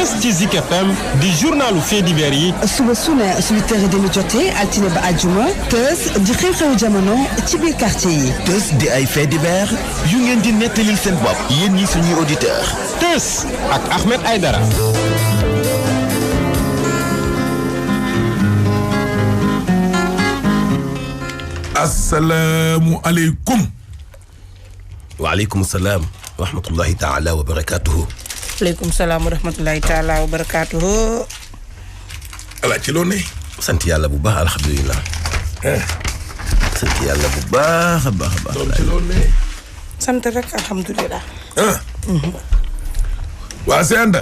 Teuss ci Zik FM di journalu faits divers yi. suba su ne 8h30 jotee altine ba àjjuma Teuss di xew-xewu jamono ci biir quartier yi. Teuss di ay faits divers yu ngeen di nettalil seen bopp yéen ñi suñuy auditeur. Teuss ak Ahmed Aïdara. asalaamualeykum. waaleykum salaam wa rahmatullahi taala wa barakaatuhu. waaleykum salaam wa rahmatullahi taala wa barakaatuhu. ala ci loo ne. sant yàlla bu baax alhamdulilah. sant yàlla bu baax a baax a baax. ci loo ne. sant rek alhamdulilah. waa Senda.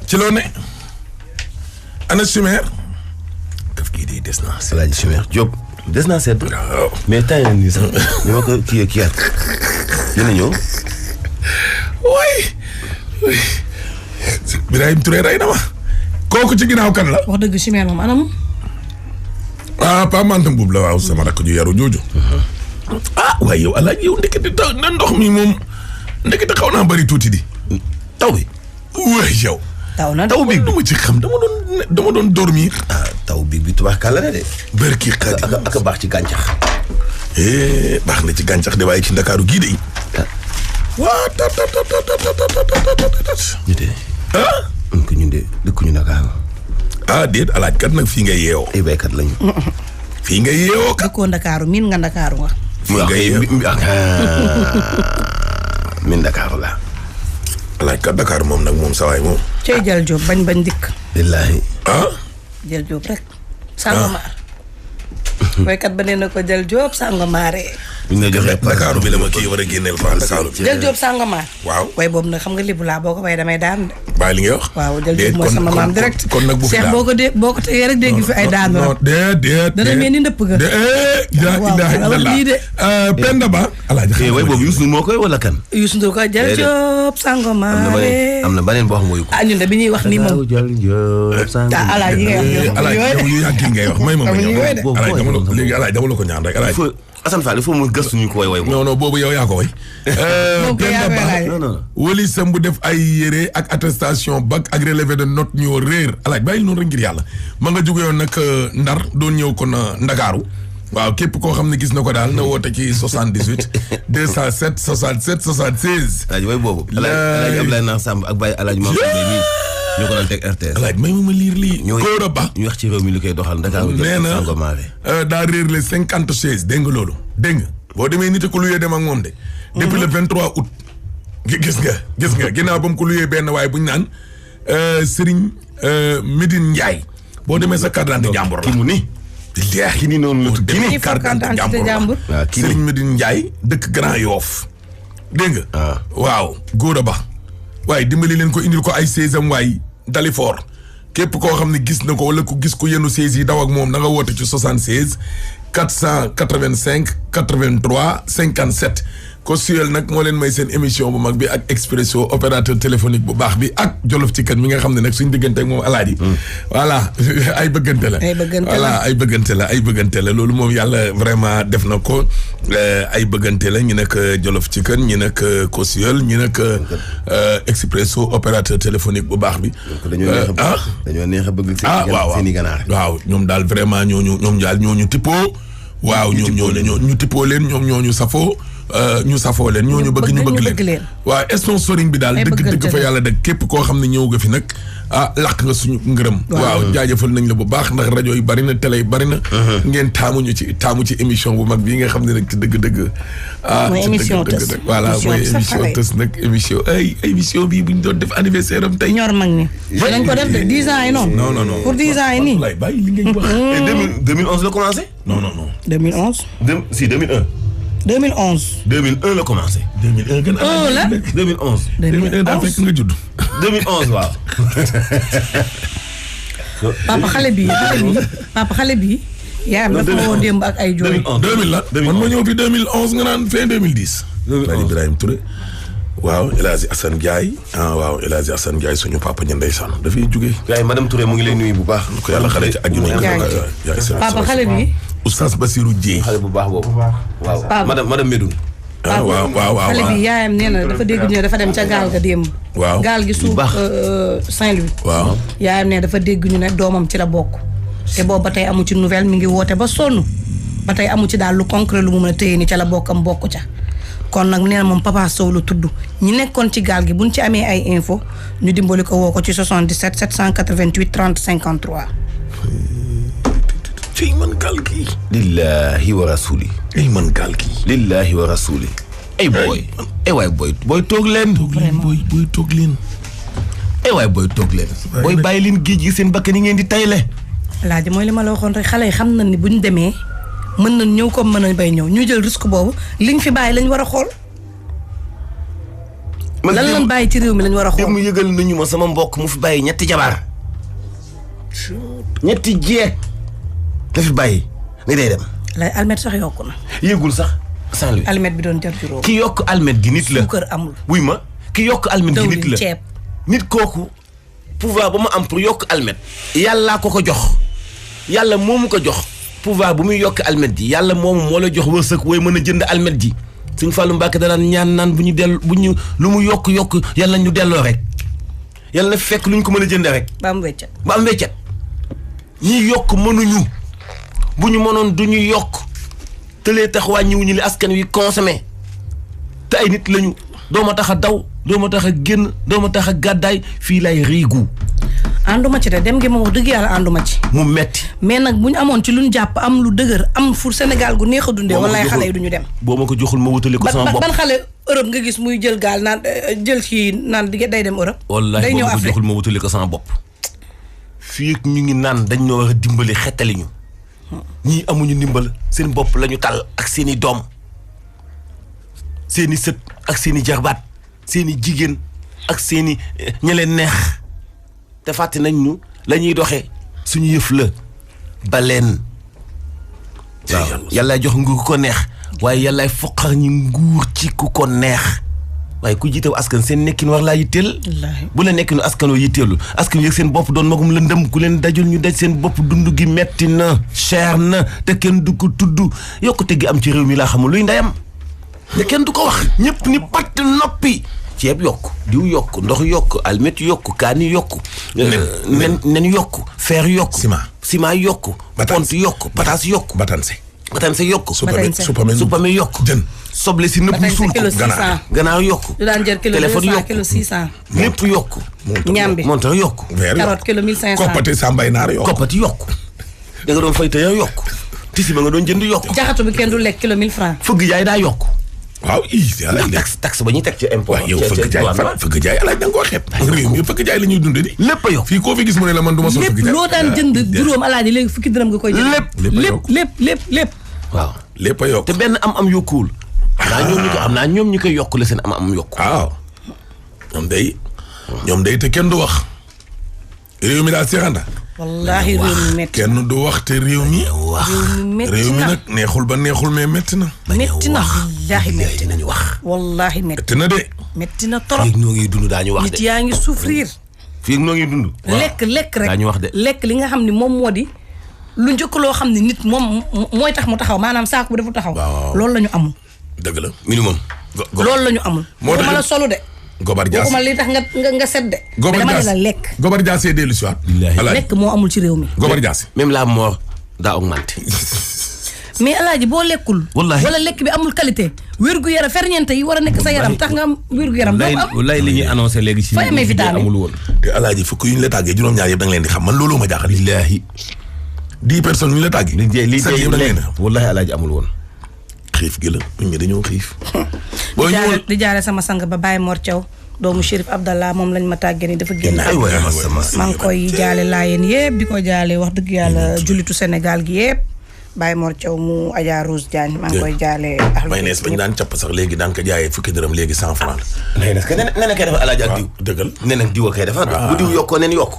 ci loo ne. ana Chimère. kaf kii day des na. Alaaji Chimère Diop. des naa seet. waaw mais temps yii nii sax ni ma ko kii dina ñëw. waay. Birahim Touré rey na ma. kooku ci ginnaaw kan la. wax dëgg Chimère moom anam. Pa Mantam Mbuub la waaw sama rakk ju yaru jooju. waaye yow Alaaji yow ndekete taw na ndox mi moom ndekete xaw naa bari tuuti di. taw bi. waay yow. taw bi lu ma ci xam dama doon dormir. taw bi tubaab kàlla na de. barki xarit ak baax ci gàncax. baax na ci gàncax de waaye ci Ndakaaru gii de. waa ñu de. ñun de dëkkuñu Ndakaaru. déet alaaj kat nag fii ngay yeewoo. ay baykat lañu. fii ngay yeewoo kat. dëkkoo Ndakaaru miin nga Ndakaaru nga. fii ngay min Ndakaaru la. alaaj kat Dakar moom nag moom sawaay moom. cey jël Jóob bañ dikk. billaahi. jël Jóob rek. Sangomar. waykat ba nee na ko jël Jóob Sangomaree. bu ñu la joxee Dakar bi la ma kii war a génneel fan Dakar bi. jël Jóob Sangomar. waaw way boobu nag xam nga lébu laa boo ko way damay daan de. bàyyi li ngay wax. waaw jël Jóob mooy sama maam direct. kon nag bu fi Cheikh boo ko tegee rek dégg fi ay daanu non déet dana mel ni ndëpp ga. lii de. Penda Ba. alaaji way boobu Youssou moo koy wala kan. Youssou Ndour ko jël Jóob Sangomaree. am na beneen boo xam mooy ko. ñun de bi ñuy wax nii moom. jël Jóob Sangomaree. alaaji yi ngay wax alaaji yu yàgg ngay wax may ma ñëw. léegi alaaji dama la ko ñaan rek alaaji. Assane Fall il faut mu gëstu ñu ko way non boobu yow yaa ko way. Penda Ba wali sam bu def ay yére ak attestation bac ak relevé de note ñoo réer alaaji bàyyi noonu rek ngir yàlla ma nga jóge yoon nag Ndar doon ñëw kon Ndakaaru waaw képp koo xam ne gis na ko daal na woote ci 78 207 67 76. alaaji way boobu. alaaji Abdoulaye Nar Samb ak Baye alaaji Mansour Mbaye mii ñoo ko doon teg RTS. alaaji may ma liir lii. Góora Ba ñu wax ci réew mi li koy doxal Ndakaaru nee na Sangomare. daa réer les 50 chaises dégg nga loolu dégg nga boo demee nit ko luyee dem ak moom de. depuis le 23 août. gis nga ginnaaw ba mu ko luyee benn waaye bu ñu naan Serigne Médine Ndiaye boo demee sa carte d'identité jàmbur la. ki mu ni. ki ni noonu la tudd. ki ni carte d'identité jàmbur la. waaw Serigne Médine Ndiaye dëkk Grand Yoff dégg nga. waaw Góora Ba. waaye dimbali leen ko indil ko ay 16am waay Dalifort képp koo xam ne gis na ko wala ku gis ko yenn 16 yi daw ak moom na nga woote ci 76 485 83 57. Kosuel nag moo leen may seen émission bu mag bi ak Expresso opérateur téléphonique bu baax bi ak Jolof ci kan mi nga xam ne nag suñ diggante ak moom alaaji. voilà ay bëggante la. ay bëggante la loolu moom yàlla vraiment def na ko ay bëggante la ñu nekk Jolof ci kan ñu nekk Kosuel ñu nekk Expresso opérateur téléphonique bu baax bi. dañoo neex a bëgg. waaw seen i ganaar. waaw ñoom daal vraiment ñooñu tippoo. waaw ñu tippoo leen ñoom ñooñu safoo. ñu safoo leen ñooñu bëgg ñu bëgg leen waaw sponsoring bi daal dëgg fa yàlla dëgg képp koo xam ne ñëw nga fi nag làq nga suñu ngërëm waaw jaajëfal nañ la bu baax ndax rajo yi bari na télé yi bari na ngeen taamu ci émission bu mag bii nga xam ne nag ci dëgg-dëgg mooy émission tës voilà mooy émission tës nag émission bii bu ñu doon def anniversaire am tey ñor mag ni dañ ko def de 10 ans yi noonu non pour 10 ans yi nii lay bàyyi li ngay wax 2011 la commencé. non 2011 si 2001 2001 la commencé. 2001 gën a. la 2011. 2001 daa fekk nga judd. 2011 waaw. papa xale bi. yaa am dafa woo démb ak ay jooy. 2000 la man ma ñëw fi 2011 nga naan fin 2010. 2011 Ibrahima Touré. waaw El Hadj Assane Ndiaye. waaw El Hadj Assane Ndiaye suñu papa ñu ndeysaan dafay jugee. yaay madame Touré mu ngi lay nuyu bu baax. ko yàlla xale ci aju nañu papa xale bi. Oustaz Bassirou Dieye. xale bu baax boobu. waaw madame Medoune. waaw xale bi yaayam nee na dafa dégg ñu ne dafa dem ca gaal ga démb. waaw gaal gi suuf Saint-Louis. waaw yaayam ne dafa dégg ñu ne doomam ci la bokk. te boobu ba tey amu ci nouvelle mi ngi woote ba sonn ba tey amu ci daal lu concret lu mu mën a téye ni ca la bokkam bokk ca. kon nag nee na moom Papa Sow la tudd ñi nekkoon ci gaal gi buñ ci amee ay info ñu dimbali ko woo ko ci 77 788 30 53. ci man gaal gi. lillahi wa rasuli. ay man gaal gi. lillahi wa rasuli. ay booy. ay waay booy toog leen. booy toog leen. ay waay booy toog leen. booy bàyyi leen géej gi seen bakkan yi ngeen di tayle. laaj mooy li ma la waxoon rek xale yi xam nañ ni buñ demee mën nañ ñëw comme mën nañ bay ñëw ñu jël risque boobu liñ fi bàyyi lañ war a xool. lan lañ bàyyi ci réew mi lañ war a xool. mu yëgal nañu ma sama mbokk mu fi bàyyi ñetti jabar. ñetti jeeg. la fi bàyyi ni day dem. lay almet sax yokku na. yëgul sax. Saint-Louis almet bi doon jar juróom. ki yokk almet gi nit la. suukar amul. wuy ma ki yokk almet gi nit la. ceeb. nit kooku pouvoir ba mu am pour yokk almet. yàllaa ko jox. yàlla moomu ko jox. pouvoir bu muy yokk almet ji yàlla moomu moo la jox wërsëg way mën a jënd almet ji. Sëñ Fallou Mbacke danaan ñaan naan bu ñu lu mu yokk yàlla ñu delloo rek. yàlla na fekk lu ñu ko mën a jëndee rek. ba am weccet. ñi yokk mënuñu. bu ñu mënoon du ñu yokk. tëlee tax wàññiwuñu li askan wi consommé. te ay nit lañu. doo ma tax a daw doo ma tax a génn doo ma tax a gàddaay fii lay riigu. ànduma ci de dem gi ma wax dëgg yàlla ànduma ci. mu metti mais nag bu ñu amoon ci lu ñu jàpp am lu dëgër am fu Sénégal gu neex a dundee. wallaay xale yi du ñu dem. boo ma ko joxul ma wutali ko sama bopp. ban xale Europe nga gis muy jël gaal naan jël kii naan day dem Europe. wallaay boo ma ko joxul ma wutali ko sama bopp. fii ñu ngi naan dañ ñoo war a dimbali xettali ñu. ñii amuñu ndimbal seen bopp la ñu tal ak seen i doom seen i sët ak seen i jarbaat seen i jigéen ak seen i ña leen neex. te fàtte nañ ñu la ñuy doxee suñu yëf la ba leen. waaw yàllaay jox nguur ku ko neex waaye yàllaay foqar ñi nguur ci ku ko neex waaye ku jiitew askan seen nekkin war laa yitteel. bu la nekkinu askan woo yitteelu askan yëg seen bopp doon magum lëndëm ku leen dajul ñu daj seen bopp dund gi metti na cher na te kenn du ko tudd yokkute gi am ci réew mi laa xamul luy ndeyam te kenn du ko wax ñëpp ni patt noppi. ceeb yokk diw yokk ndox yokk almet yokk kaani yokk nen yokk fer yokk ciment yokk pont yokk pataas yokk batanse yokk supame yokk jën soble si nëpp suul ko ganaar yokk du daan jël kilo téléphone 200 yokk kilo 600 lépp yokk ñambi monteur yokk carotte kilo 1500 koppati sambay naar yokk koppati yokk da nga doon fay te yokk tisi ba nga doon jënd yokk jaxatu bi kenn du lekk kilo 1000 francs fëgg jaay daa yokk waaw taxe ba ñuy teg ci impôt. waaw yow fëgg jaay alaaj da nga koo xeeb. réew mi fëgg jaay la ñuy dundee di. lépp a yokk fii koo fi gis mu ne la man du ma sol fëgg jaay. lépp loo daan jënd juróom alaaji léegi fukki dërëm nga koy jënd. lépp. waaw lépp a yokk. te benn am yokkuwul. am naa ñoom ñu koy yokk la seen am yokku. waaw ñoom day te kenn du wax. réew mi daal seexanda. wallaahi réew mi métti kenn du wax te réew mi. réew mi nag neexul ba neexul mais métti na. métti na wallaahi métti nañu wax. wallaahi métti na de. métti na trop. fii noo ngi dund daañu wax de. nit yaa ngi souffrir. fii noo ngi dund. lekk rek daañu wax de. lekk li nga xam ne moom moo di lu njëkk loo xam ne nit moom mooy tax mu taxaw maanaam saako bu dafa taxaw. loolu la ñu amul. dëgg la minimum. loolu la ñu amul. moo tax ma la solu de. Gobar Dias waxuma li tax nga set de. Gobar Dias la lekk. Gobar Dias c'est dellu si waat. lekk moo amul ci réew mi. Gobar Dias. même la mort daa augmenté. mais alaaji boo lekkul. wallaahi wala lekk bi amul qualité. wérgu yaram ferñeent yi war a nekk sa yaram tax nga am wérgu yaram. doo am wallaahi li ñuy annoncé léegi. ci fay amee vitamine amul woon. te alaaji fukk yu ñu la tàggee juróom-ñaar yëpp da nga leen di xam man looloo ma jaaxal. billaahi 10 personnes yu ñu la tàggee. li sax yëpp da nga leen di xam. wallaahi alaaji amul woon. xiif gi la nit ñi dañoo xiif. di jaare sama sang ba Baye Mor Thiaw doomu Chérif Abdallah moom lañ ma tàggee ni dafa génn. maa ngi koy jaale laayeen yëpp di ko jaale wax dëgg yàlla jullitu Sénégal gi yëpp. Baye Mor Thiaw mu Adja Rose Diagne maa ngi koy jaale. mayonnaise bañ daan capp sax léegi daan ko jaayee fukki dërëm léegi 100 francs la. nee na kay dafa alaaji ak diw. dëggal nee na diw a kay dafa. bu diw yokkoo neen yokk.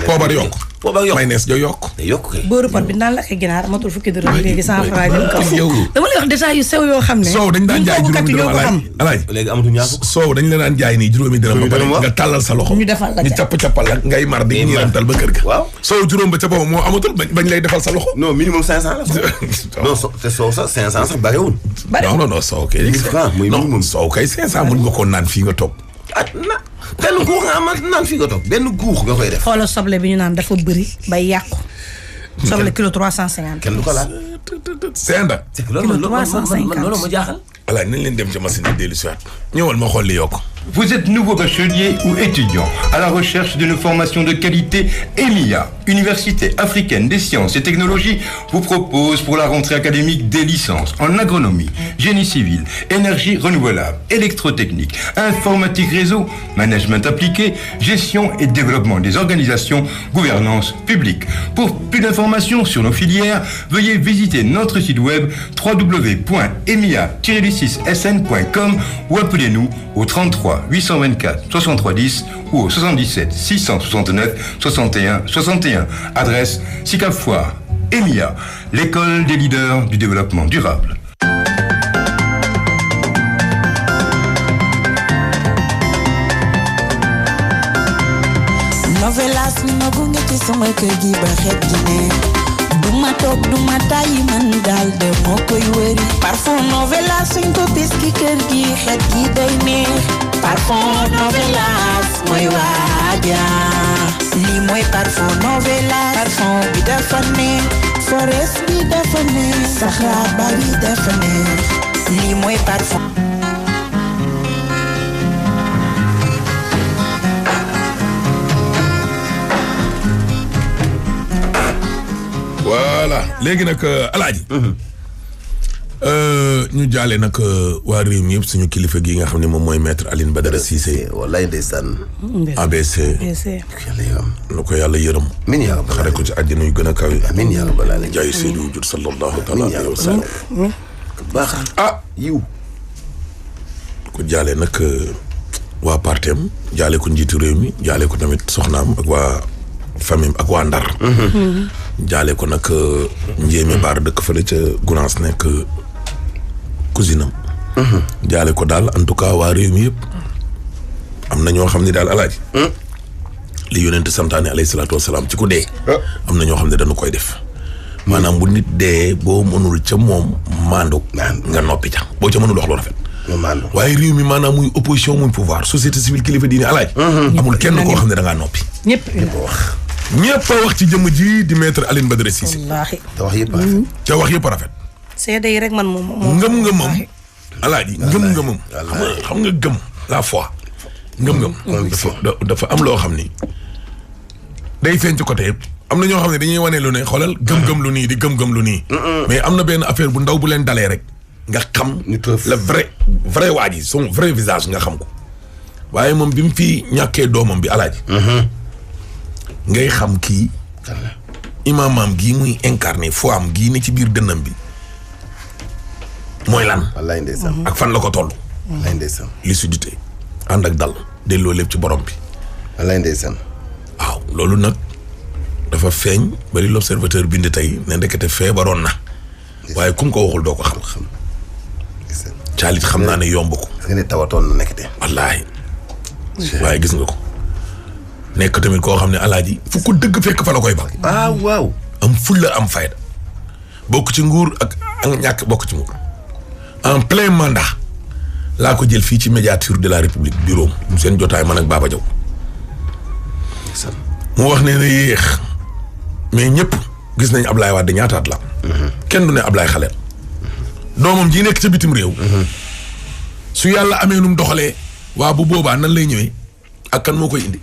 poobar yokk. booba yokk mayonnaise jo yokk. day yokk kay. beurre pot bi naan la ak ginaar amatul fukki dërëm léegi 100 francs jëm kaw. yow dama lay wax détails yu sew yoo xam ne. soow dañ daan jaay juróomi dërëm alaaj léegi amatu ñaar fukk. soow dañ la daan jaay nii juróomi dërëm ba pare nga tàllal sa loxo ñu defal la ñu capp-cappal la ngay mar di ñiirantal ba kër ga. waaw soow juróom ba ca boobu moo amatul bañ lay defal sa loxo. non minimum 500 la. non te soow sax 500 sax bariwul. non soow kay. 1000 francs muy minimum. soow kay 500 mën nga koo naan fii nga toog. benn guux nga am naan fii nga toog benn guux nga koy def. xoolal soble bi ñu naan dafa bëri bay yàqu. soble kilo 350. kenn du ko laal. Senda. kilo 350 loolu ma jaaxal. voilà nañ leen dem ci machine bi dellu si waat ñëwal ma xool li yokk. Vous êtes nouveau bachelier ou étudiant à la recherche d'une formation de qualité. EMIA, Université africaine des sciences et technologies, vous propose pour la rentrée académique des licences en agronomie, génie civil, énergie renouvelable, électrotechnique, informatique réseau, management appliqué, gestion et développement des organisations, gouvernance publique. Pour plus d'informations sur nos filières, veuillez visiter notre site web www.emia-sn.com ou appelez-nous au 33 824 63 10 ou au 77 669 61 61. Adresse Sicap Foire. EMIA, l'école des leaders du développement durable. Novelas ni ma gunge ci sama kër gi ba xet gi ne duma toog duma tàyyi man daal de moo koy wëri parfum Novelas suñ ko bis ki kër gi xet gi day neex parfum Novelas mooy waaja lii mooy parfum Novelas parfum bi dafa neex forest bi dafa neex saxaar ba bi dafa neex lii mooy parfum voilà léegi nag alaaji ñu jaale nag waa réew mi yëpp suñu kilifa gi nga xam ne moom mooy maître Alioune Badara Cissé wallaay ndeysaan. ABC nu ko yàlla yërëm min yaa rabbal xare ko ci àjjana yu gën a kawe min yaa rabbal aalamiin jaayu Seydou Wujud sallallahu taala alayhi wa sallam baax yiw ko jaale nag waa partem jaale ko njiitu réew mi jaale ko tamit soxnaam ak waa famille ak waa Ndar jaale ko nag njéeme baar dëkk fële ca Gounass nekk cousine am jaale ko daal en tout cas waa réew mi yëpp am na ñoo xam ne daal alaaji li yonent santaane alayhi salaatu wasalaam ci ku dee am na ñoo xam ne dañu koy def maanaam bu nit dee boo mënul ca moom maandu nga noppi ca boo ca mënul wax lu rafet waaye réew mi maanaam muy opposition muy pouvoir société civile kilifa diine alaaji amul kenn koo xam ne da ngaa noppi ñëpp wax ñëpp a wax ci jëmm ji di maître Alioune Badara Cissé. wallaahi. te wax yëpp rafet. te wax yëpp rafet. seede yi rek man moom. ngëm-ngëmam. alaaji ngëm-ngëmam. xam nga gëm la foi. ngëm-ngëm. dafa am loo xam ni day feeñ ci côté yëpp. am na ñoo xam ne dañuy wane lu ne xoolal gëm-gëm lu nii di gëm-gëm lu nii. mais am na benn affaire bu ndaw bu leen dalee rek. nga xam le vrai waa ji son vrai visage nga xam ko. waaye moom bi mu fi ñàkkee doomam bi alaaji. ngay xam kii imaamam gii muy incarné foo am gii ne ci biir dënnam bi mooy lan. wallaay ndeysaan. ak fan la ko toll. wallaay ndeysaan. lucidité ànd ak dal delloo lépp ci borom bi. wallaay ndeysaan. waaw loolu nag dafa feeñ bari l'observateur bind tey ne ndekete feebaroon na. waaye kum ko waxul doo ko xam. caalit xam naa ne yomb ko. nga ne tawatoon na nekk de. wallaahi. waaye gis nga ko. nekk tamit koo xam ne alaaji fu ko dëgg fekk fa la koy baax. waaw. am fulla am fayda. bokk ci nguur ak ñàkk bokk ci nguur. en plein mandat. laa ko jël fii ci médiature de la république bureau seen jotaay man ak Baba Diaw. mu wax ne yéex. mais ñëpp gis nañ Ablaye Wade ñaataat la. kenn du ne Ablaye xaleel. doomam ji nekk ca bitim réew. su yàlla amee nu mu doxalee. waa bu boobaa nan lay ñëwee. ak kan moo koy indi.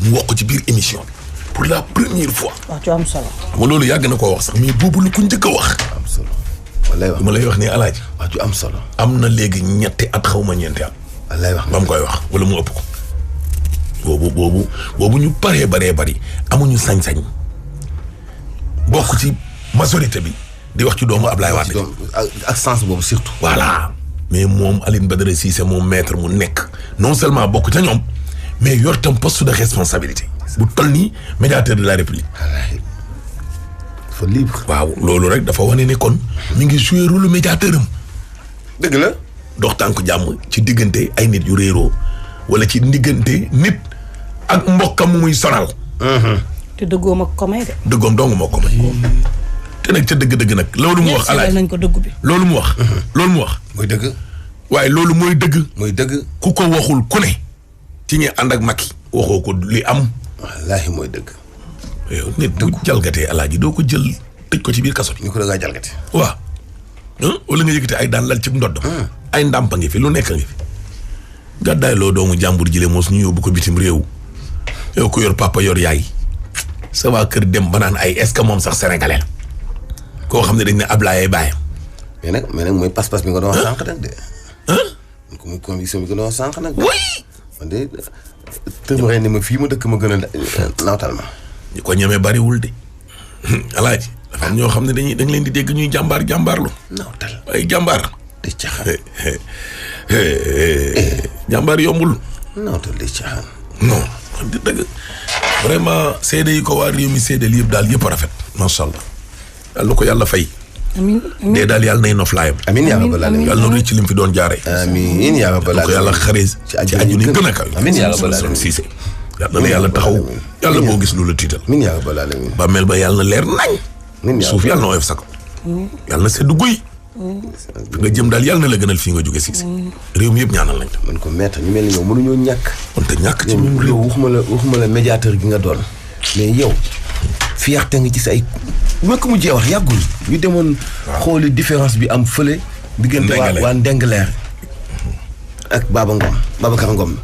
mu wax ko ci biir émission bi pour la première fois. wax ju am solo. xam nga loolu yàgg na koo wax sax mais boobu lu ko njëkk a wax. am solo. wallaay wax ma lay wax nii alaaji. wax ju am solo. am na léegi ñetti at xaw ma ñeenti at. wallaay wax ba mu koy wax wala mu ëpp ko. boobu ñu baree bari amuñu sañ-sañ bokk ci majorité bi di wax ci doomu Ablaye Wade. ak sens boobu surtout. voilà mais moom Alioune Badara Cissé moom maître mu nekk non seulement bokk ca ñoom mais yor tam poste de responsabilité. bu toll nii médiateur de la République. dafa libre. waaw loolu rek dafa wane ne kon mi ngi joué rôle médiateur am. dëgg la. dox tànk jàmm ci diggante ay nit yu réeroo wala ci diggante nit ak mbokkam mu muy sonal. te dëggoom ak ko may de. dëggoom dong moo ko may. te nag ca dëgg-dëgg nag. loolu mu wax alaay nañ ko dëgg bi. loolu mu wax. loolu mu wax. mooy dëgg. waaye loolu mooy dëgg. mooy dëgg. ku ko waxul ku ne. ci ñi ànd ak Macky. waxoo ko li am. wallaahi mooy dëgg. yow nit bu jalgatee alaaji doo ko jël tëj ko ci biir kaso bi. ñu ko da ngaa jalgati. waaw. wala nga yëkkati ay daan lal ci ndoddam. ay ndàmpa ngi fi lu nekk ngi fi. gàddaay loo doomu jàmbur jile moos ñu yóbbu ko bitim réew. yow ku yor papa yor yaay. sa waa kër dem ba naan ay est-ce que moom sax sénégalais la. koo xam ne dañ ne Ablaye baayam. mais nag mooy pas-pas bi nga doon wax sànq nag de. muy conviction bi nga doon wax sànq nag. oui. man de tëmëree ni ma fii ma dëkk ma gën a nawtal ma. ñu ko ñemee bariwul de. alaaji dafa am ñoo xam ne dañ leen di dégg ñuy jàmbaarlu. nawtal ay jàmbaar. di caxaan. jàmbaar yombul. nawtal di caxaan. non di dëgg vraiment seede yi ko waa réew mi seedeel yëpp daal yëpp a rafet macha allah yàlla ko yàlla fay. amiin dee daal yàlla nay noflaayam. amiin yaa rabbal aalamiin. yàlla na rëcc lim fi doon jaaree. amiin yaa rabbal aalamiin. ko yàlla xaree ci aju ni gën a kaw. amiin yaa rabbal aalamiin. Siise yàlla na yàlla taxaw yàlla boo gis lu la tiital. amiin yaa rabbal aalamiin. bàmmeel ba yàlla na leer nañ. suuf yàlla na oyof sa kaw. yàlla na seddu guy. fi nga jëm daal yàlla na la gënal fii nga jóge Siise. réew mi yëpp ñaanal lañ. man ko maître ñu mel ni ñoom mënuñoo ñàkk. wante ñàkk ci moom réew. waxuma la médiateur gi nga doon. mais yow fierté nga ci sa ay. ma ko mujjee wax yàggul. ñu demoon xooli différence bi am fële. diggante waa Ndengleer ak Babacar Ngom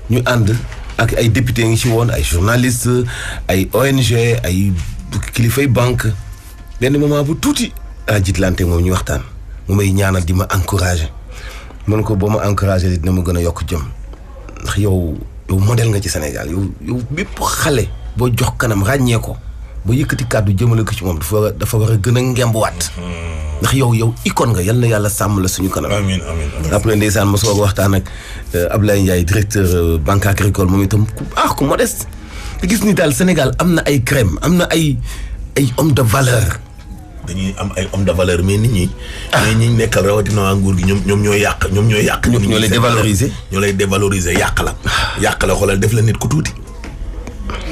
ñu ànd ak ay député ngi ci woon ay journaliste ay ONG ay kilifay banque benn moment bu tuuti a jiitlante moom ñu waxtaan mu may ñaanal di ma encouragé mën ko boo ma encouragé dina ma gën a yokk jëm ndax yow modèle nga ci Sénégal yow bépp xale boo jox kanam ràññee ko ba yëkkati kàddu jëmale ko ci moom dafa war a gën a ngembuwaat ndax yow icône nga yal na yàlla sàmm la suñu kanam. amiin amiin. après ndeysaan ma soog a waxtaan ak Abdoulaye Ndiaye directeur banque agricole moom itam ku baax ku modeste. te gis ni daal Sénégal am na ay crème am na ay homme de valeur. dañuy am ay homme de valeur mais nit ñi. mais ñi nekkal rawatina waa nguur gi ñoom ñooy yàq. ñoo lay dévaloriser. ñoo lay dévaloriser yàq la. yàq la xoolal def la nit ku tuuti.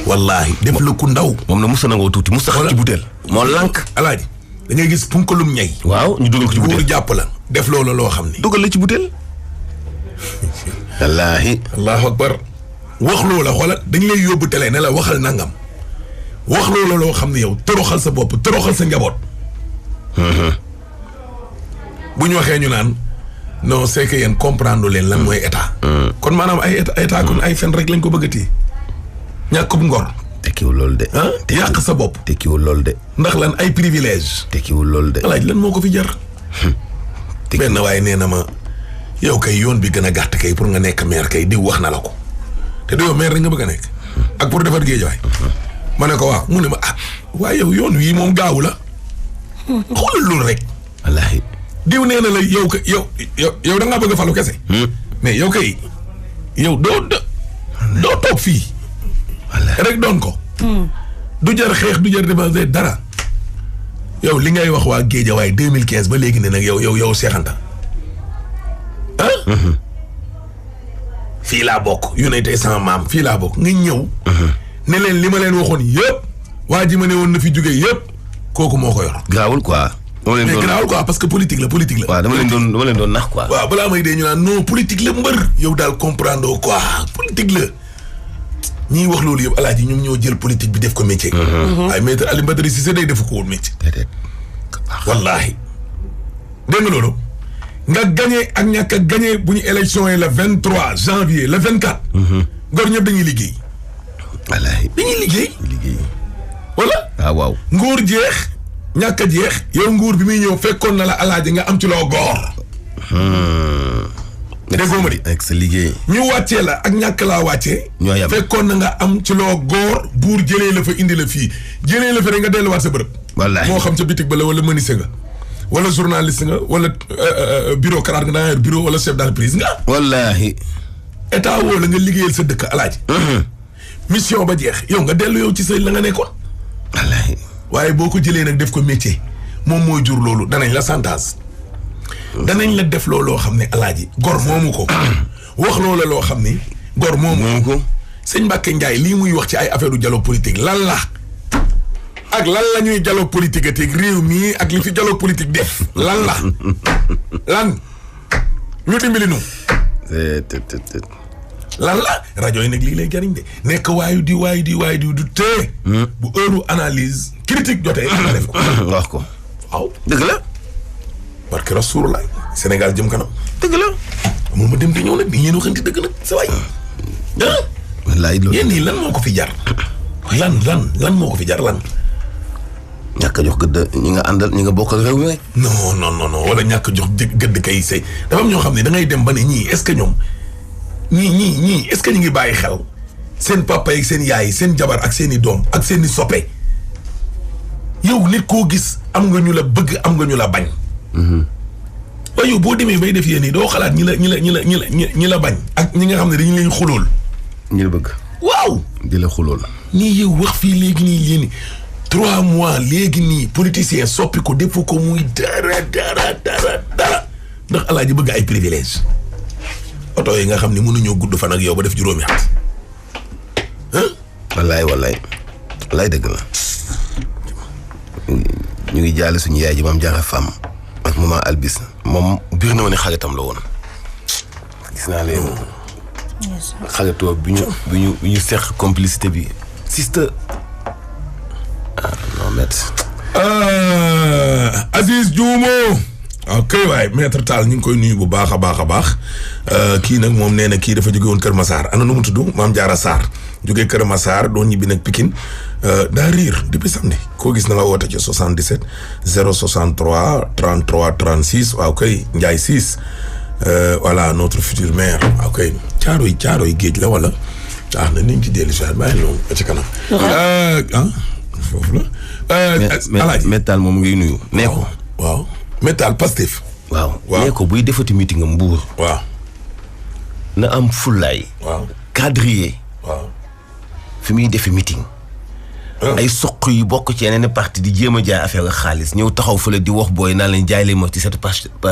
wallaahi def la ku ndaw. moom na musa nangoo tuuti musa xam ci butéel. moo lànk. alaaji da ngay gis punkalum ñay. waaw ñu dugal ko ci butéel góor jàpp la. def loolu loo xam ni. dugal la ci butéel. wallaahi. allahu akbar. wax loola xoolal dañ lay yóbbu télé ne la waxal nangam. wax loola loo xam ne yow toroxal sa bopp toroxal sa njaboot. bu ñu waxee ñu naan non c'est que yéen comprendre leen lan mooy état. kon maanaam ay état kon ay fen rek lañ ko bëgg a téye. ñàkkub ngor. tekkiwul loolu de. yàq sa bopp. tekkiwul loolu de. ndax lan ay privilège. tekkiwul loolu de. alaaj lan moo ko fi jar. benn waaye nee na ma yow kay yoon bi gën a gàtt kay pour nga nekk maire kay diw wax na la ko te du yow maire rek nga bëgg a nekk. ak pour defar géej waay. ma ne ko waaw mu ne ma waaye yow yoon wii moom gaawu la. xoolal loolu rek. wallaahi. diw nee na la yow da ngaa bëgg a falu kese. mais yow kay yow doo toog fii. rek doon ko. du jar xeex du jar dépenser dara. yow li ngay wax waa Géejawaay 2015 ba léegi ne nag yow Cheikh Anta fii laa bokk yu ne tey sama maam fii laa bokk nga ñëw. ne leen li ma leen waxoon yëpp waa ji ma ne woon na fi jógee yëpp kooku moo ko yor. garaawul quoi. mais garaawul quoi parce que politique la. waaw dama leen doon nax quoi. waaw balaa may dee ñu naan non politique la mbër. yow daal comprendre quoi politique la. ñiy wax loolu yëpp alaaji ñoom ñoo jël politique bi def ko métier. waaye maître Alioune Badara Cissé day defu ko woon métier. déedéet. wallaahi. dégg nga loolu. nga gagné ak ñàkk a gagné bu ñu élection yi le 23 janvier le 24. góor ñëpp dañuy liggéey. wallaahi. dañuy liggéey. wala. waaw. nguur jeex ñàkk a jeex. yow nguur bi muy ñëw fekkoon na la alaaji nga am ci loo góor. déggoo ma di. ak sa liggéey. ñu wàccee la ak ñàkk laa wàccee. ñoo yem fekkoon na nga am ci loo góor buur jëlee la fa indi la fii jëlee la fa rek nga delluwaat sa bërëb. wallaahi moo xam ca bitig ba la wala menuisier nga wala journaliste nga wala bureaucrate nga da nga yor bureau wala chef d'entreprise nga. wallaahi. état woo la nga liggéeyal sa dëkk alaaji. mission ba jeex yow nga dellu yow ci sa la nga nekkoon. wallaahi. waaye boo ko jëlee nag def ko métier moom mooy jur loolu danañ la santage. danañ la def looloo xam ne alaaji gor moomu ko. wax loola loo xam ne gor moomu ko. sëñ Mbacke Ndiaye lii muy wax ci ay affaire du dialogue politique lan la. ak lan la ñuy dialogue politique teg réew mii ak li fi dialogue politique def lan la lan ñu dimbali nu lan la rajo yi nag lii lay jariñ de nekk waayu di du tee bu heure analyse critique jotee nga def ko wax ko waaw dëgg la parce que Rasulullah Sénégal jëm kanam dëgg la amul ma dem te ñëw nag di ngeen waxante dëgg nag sa waay wallaay loolu yéen nii lan moo ko fi jar lan moo ko fi jar lan ñàkk a jox gëdd ñi nga àndal ñi nga bokkal réew mi rek. non wala ñàkk a jox gëdd kay say dafa am ñoo xam ne da ngay dem ba ne ñii est-ce que ñoom ñii est-ce que ñu ngi bàyyi xel seen papa yi seen yaay seen jabar ak seen i doom ak seen i soppe yow nit koo gis am nga ñu la bëgg am nga ñu la bañ. waaye yow boo demee bay def yéen yi doo xalaat ñi la bañ ak ñi nga xam ne dañu leen xulool. ñi la bëgg. waaw. di la xulool. nii yow wax fii léegi nii yéen 3 mois léegi nii politicien soppi ko defu ko muy dara ndax alaaji bëgg ay privilège oto yi nga xam ne mënuñoo gudd fan ak yow ba def juróomi at wallaay dëgg la ñu ngi jaale suñu yaay ji maam Jaara Fam ak maman Albis moom biir na ma ne xaritam la woon gis naa leen xaritoo bi ñu seq complicité bi sister non maître. Aziz Diouma. ok waaye maître Tall ñu ngi koy nuyu bu baax a baax kii nag moom nee na kii dafa jóge woon Kër Massar ana nu mu tudd Maam Jaara Sarr jóge Kër Massar doon ñibbi nag Pikine daa riir depuis samedi koo gis na nga woote ci 77 063 33 36 waaw kay Ndiaye 6 voilà notre futur maire waaw kay caaroy géej la wala na niñ ci dellu si waat bàyyi noonu ba ci kanam. foofu la. alaaji métal moom ngi nuyu. nee ko waaw métal Pastef. waaw nee ko buy defati meeting am Mbuur. waaw. na am fullaay. waaw cadrier. waaw. fi muy defi meeting. ay soq yu bokk ci yeneen parti di jéem a jaay affaire ak xaalis ñëw taxaw fële di wax booy naan leen jaay leen ma ci cette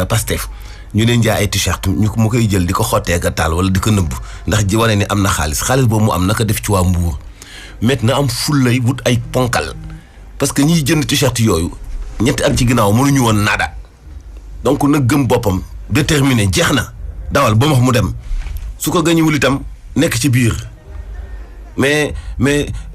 Pastef ñu leen jaay ay t-shirt mu koy jël di ko xottee ka taal wala di ko nëbb ndax ji wane ni am na xaalis boobu mu am naka def ci waa Mbuur. met na am fullay wut ay ponkal parce que ñiy jënd t-shirt yooyu ñetti at ci ginnaaw mënuñu woon nada donc na gëm boppam déterminé jeex na dawal ba mu dem su ko gañuwul itam nekk ci biir mais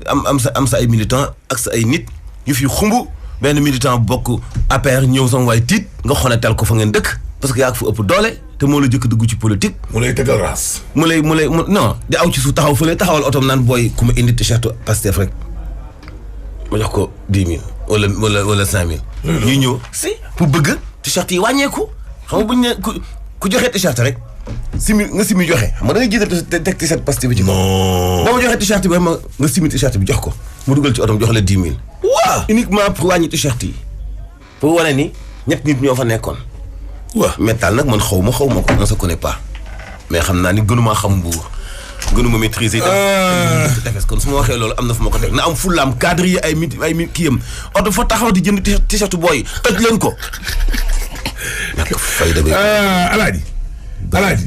am sa ay militant ak sa ay nit ñu fi xumb benn militant bokk APR ñëw sama waay tiit nga xonetal ko fa ngeen dëkk parce que yaa ko fa ëpp doole te moo la jëkk dugg ci politique. mu lay tëggal raas. mu lay non di aw ci suuf taxaw fële taxawal otom naan booy ku ma indi t-shirt Pastef rek ma jox ko 10 000 wala 5 000. ñuy ñëw si pour bëgg t-shirt yi wàññeeku xam nga buñ ne ku joxe t-shirt rek simi joxe xam nga da ngay jiital teg t-shirt Pastef bi ci kaw. ba ma joxe t-shirt bi nga simi t-shirt bi jox ko mu dugal ci otom jox la 10 000. waaw uniquement pour wàññi t-shirt yi pour wane ni ñett nit ñoo fa nekkoon. waaw métal nag man xaw ma ko on se connaît pas mais xam naa ni gënumaa xam Mbuur gënuma maîtriser tefes kon su ma waxee loolu am na fu ma ko teg na am fullaam cadre yi ay kii yam oto fa taxaw di jënd t-shirt booy toj leen ko nak fayda bi alaaji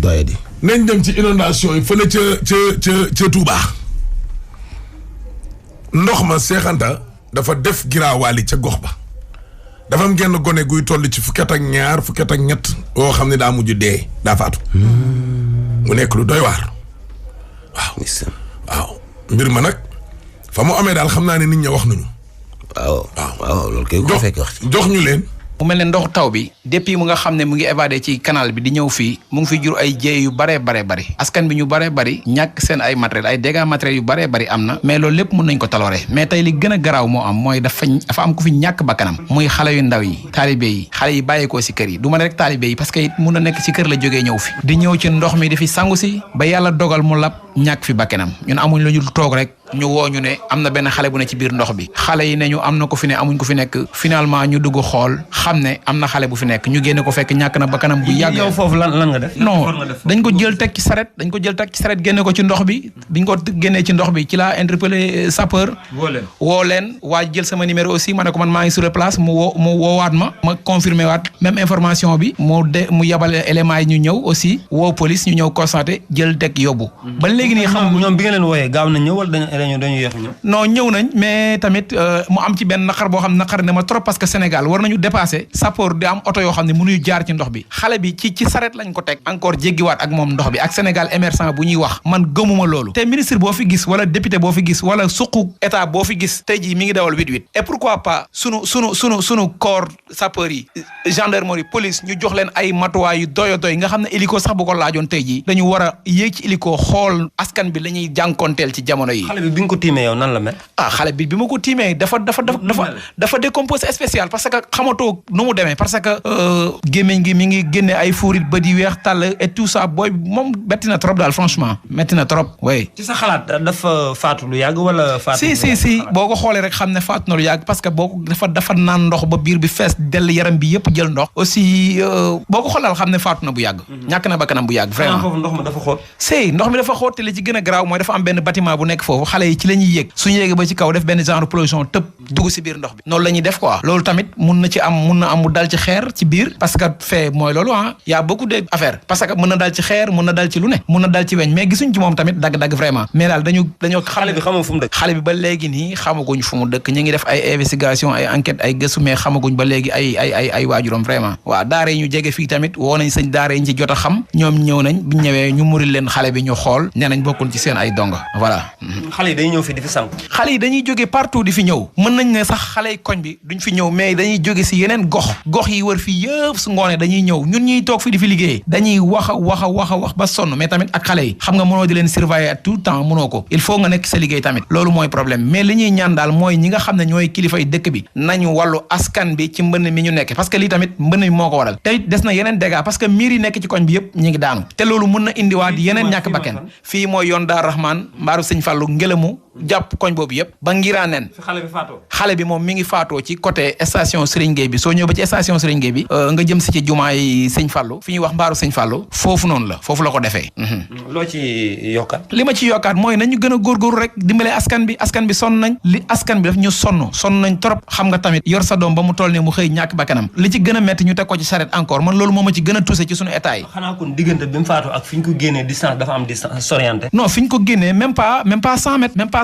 doye di nañ dem ci inondation yi fële ca Touba ndox ma seexanta dafa def giraawaali ca gox ba dafa am genn gone guy toll ci fukki at ak ñaar fukki at ak ñett yoo xam ne daa mujj dee daa faatu mu nekk lu doy waar waaw mbir ma nag fa mu amee daal xam naa ne nit ña wax nañu waaw loolu kay ko fekk wax jox ñu leen mu mel ne ndox taw bi depuis mu nga xam ne mu ngi évadé ci canal bi di ñëw fii mu ngi fi jur ay jéey yu bare askan bi ñu bare bari ñàkk seen ay matériel ay dégâts matériels yu bare bari am na mais loolu lépp mën nañ ko taloore mais tey li gën a garaaw moo am mooy dafa am ku fi ñàkk bakkanam muy xale yu ndaw yi taalibe yi xale yi bàyyeekoo si kër yi du ma ne rek taalibe yi parce que it mun na nekk ci kër la jógee ñëw fi di ñëw ci ndox mi di fi sangu si ba yàlla dogal mu lab ñàkk fi bakkanam ñun amuñ lu ñu toog rek ñu woo ñu ne am na benn xale bu ne ci biir ndox bi xale yi ne ñu am na ko fi ne amuñ ko fi nekk finalement ñu dugg xool xam ne am na xale bu fi nekk ñu génne ko fekk ñàkk na bakkanam bu yàgg. yow foofu lan nga def. non dañ ko jël teg ci saret génne ko ci ndox bi biñ ko génnee ci ndox bi ci laa interpellé sapeur. woo leen waa jël sama numéro aussi ma ne ko man maa ngi sur place mu woowaat ma confirmé waat même information bi mu yabal éléments yi ñu ñëw aussi woo police ñu ñëw constaté jël teg yóbbu. ba léegi nii xam ñoom bi nga leen wooyee gaaw na ñëw wala dañu yéex ñëw. non ñëw nañ mais tamit mu am ci benn naqar boo xam ne naqar ne ma trop parce que Sénégal war nañu dépasser sapeur di am oto yoo xam ne mënuñu jaar ci ndox bi xale bi ci saret lañ ko teg encore jéggiwaat ak moom ndox bi ak Sénégal émergent bu ñuy wax man gëmuma loolu te ministre boo fi gis wala député boo fi gis wala suqu état boo fi gis tey jii mi ngi dawal 8-8 et pourquoi pas sunu corps sapeur yi gendarmerie police ñu jox leen ay matuwaay yu doy nga xam ne hélico sax bu ko laajoon tey jii dañu war a yéeg ci hélico xool askan bi la ñuy jànkonteel ci jamono yi. xale bi nga ko tiimee yow nan la mel. xale bi ma ko tiimee dafa décomposé spécial parce que xamatoo nu mu demee parce que gémmiñ gi mi ngi génne ay fuurit bët yi weex tàll et tout ça booy moom metti na trop daal franchement metti na trop oui. ci sa xalaat dafa faatu lu yàgg wala. si boo ko xoolee rek xam ne faatu na lu yàgg parce que dafa naan ndox ba biir bi fees dell yaram bi yëpp jël ndox aussi boo ko xoolal xam ne faatu na bu yàgg. ñàkk na bakkanam bu yàgg vraiment. foofu ndox mi dafa xóot. ndox mi dafa xóot te li ci gën a garaaw mooy dafa am benn bâtiment bu nekk foofu xale yi ci la ñuy yéeg suñu yéegee ba ci kaw def benn genre pollution tëb dugg si biir ndox bi noonu la ñuy def quoi loolu tamit mun na am mu dal ci xeer ci biir parce que fee mooy loolu y a beaucoup de affaires parce que mën na dal ci xeer mën na dal ci lu ne mën na dal ci weñ mais gisuñ ci moom tamit dagg-dagg vraiment mais daal dañoo xale bi xamoo fu mu dëkk. xale bi ba léegi nii xamaguñ fu mu dëkk ñu ngi def ay investigation ay enquête ay gëstu mais xamaguñ ba léegi ay waajuram vraiment waaw daara yi ñu jege fii tamit woo nañ sëñ daara yi ñu ci jot a xam ñoom ñëw nañ biñ ñëwee ñu muril leen xale bi ñu xool nee nañ bokkul ci seen ay donga voilà. xale yi dañuy ñëw fi di fi sànq. xale yi dañuy jóge partout di fi ñëw mën nañ ne sax xale yi koñ bi duñ fi ñëw mais dañuy jóge si yeneen gox yi wër fii yëpp su ngoonee dañuy ñëw ñun ñuy toog fi di fi liggéey dañuy wax ba sonn mais tamit ak xale yi xam nga mënoo di leen surveiller à tout temps mënoo ko il faut nga nekk sa liggéey tamit loolu mooy problème mais li ñuy ñaan daal mooy ñi nga xam ne ñooy kilifa yi dëkk bi nañu wàllu askan bi ci mbënn mi ñu nekk parce que lii tamit mbënn mi moo ko waral te des na yeneen dégâts parce que miir yi nekk ci koñ bi yëpp ñu ngi daanu te loolu mën na indiwaat yeneen ñàkk bakken fii mooy yoon Daar Rahman mbaaru Sëñ Fallu ngelamu jàpp koñ boobu yëpp ba ngiraaneen xale bi moom mi ngi faatoo ci côté station Serigne Gueye bi soo ñëw ba ci station Serigne Gueye bi nga jëm si ci jumaay Sëñ Fallu fi ñuy wax mbaaru Sëñ Fallu foofu noonu la foofu la ko defee loo ci yokkaat li ma ci yokkaat mooy nañu gën a góorgóorlu rek dimbale askan bi sonn nañ li askan bi daf ñu sonn nañ trop xam nga tamit yor sa doom ba mu toll ne mu xëy ñàkk bakkanam li ci gën a metti ñu teg ko ci charrette encore man loolu moo ma ci gën a touché ci suñu état yi. xanaa kon diggante bi mu faatu ak fi ñu ko génnee distance dafa am distance soriante. non fi ñu ko génnee même pas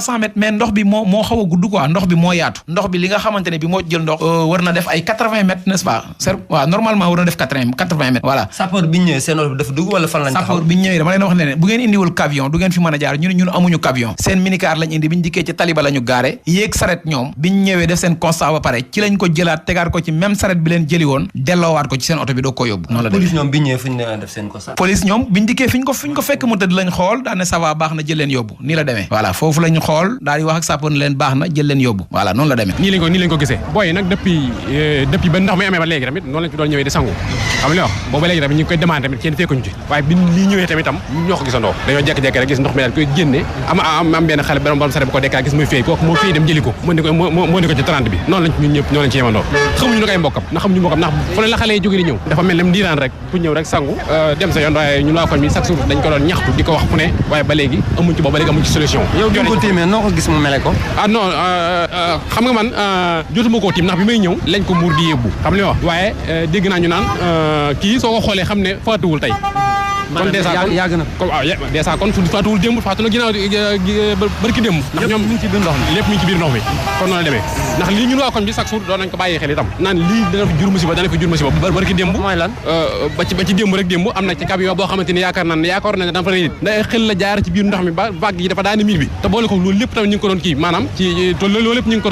100 mètres mais ndox bi moo xaw a gudd quoi ndox bi moo yaatu ndox bi li nga xamante ne bi moo jël ndox war na def ay 80 mètres n'est-ce pas waaw normalement war na def 80 mètres voilà. sapeur bi ñu ñëwee seen oto bi dafa dugg wala fan lañ taxaw. sapeur bi ñu ñëwee dama leen wax ne bu ngeen indiwul camion du ngeen fi mën a jaar ñun amuñu camion seen minicar lañ indi bi ñu dikkee ci taliba la ñu gaare yéeg saret ñoom bi ñu ñëwee def seen constat ba pare ci lañ ko jëlaat tegaat ko ci même saret bi leen jëli woon delloowaat ko ci seen oto bi doo ko yóbbu noonu la police ñoom bi ñu ñëwee fu ñu def seen constat. police ñoom bi ñu dikkee fi ñu ko fekk mu tëdd lañ xool daal ne ça va baax na jël leen yóbbu nii la demee voilà foofu lañ xool daal di wax ak sapeur ne leen baax na jël leen yóbbu voilà noonu la demee nii lañ ko gisee booy nag depuis ba ndox mi amee ba léegi tamit noonu lañ fi doon ñëwee di sangu xam nga wax booba léegi tamit ñu ngi koy demandé tamit kenn fekkuñu ci waaye bi lii ñëwee tamit tam ñoo ko gisandoo dañoo jékki-jékki rek gis ndox mi daal koy génne am benn xale borom sare bu ko dekkaa gis muy féey kooku moo féey dem jëli ko moo ni ko ci 30 bi noonu lañ ñun ñëpp ñoo lañ ci yemandoo xamuñu nag ay mbokkam ndax fu ne la xale yi jóge di ñëw dafa mel ne ndiiraan rek pour ñëw rek sangu dem sa yoon waaye ñun waa koñ bi chaque jour dañ ko doon ñaxtu di ko wax fu ne waaye ba léegi amuñ ci boobu ba léegi amuñ ci solution yow bi ko tiimee noo ko gis mu mele ko non xam nga man jotuma koo tiim ndax bi may ñëw lañ ko muur di yóbbu xam li wax waaye dégg naa ñu naan kii soo ko xoolee xam ne faatuwul tey kon yàgg na dèjà kon su faatuwul démb faatu na ginnaaw barki démb ndax ñoom mi ngi ci biir ndox mi lépp mi ngi ci biir ndox mi kon noonu la demee ndax lii ñun waa koñ bi chaque jour doon nañ ko bàyyi xel itam naan lii dana fi jur musiba barki démb mooy lan ba ci démb rek démb am na ci camion boo xamante ni yaakaar na dafa réer nda xel la jaar ci biir ndox mi ba vague yi dafa daane miir bi te boole ko loolu lépp tamit ñu ngi ko doon kii maanaam ci loolu lépp ñu ngi ko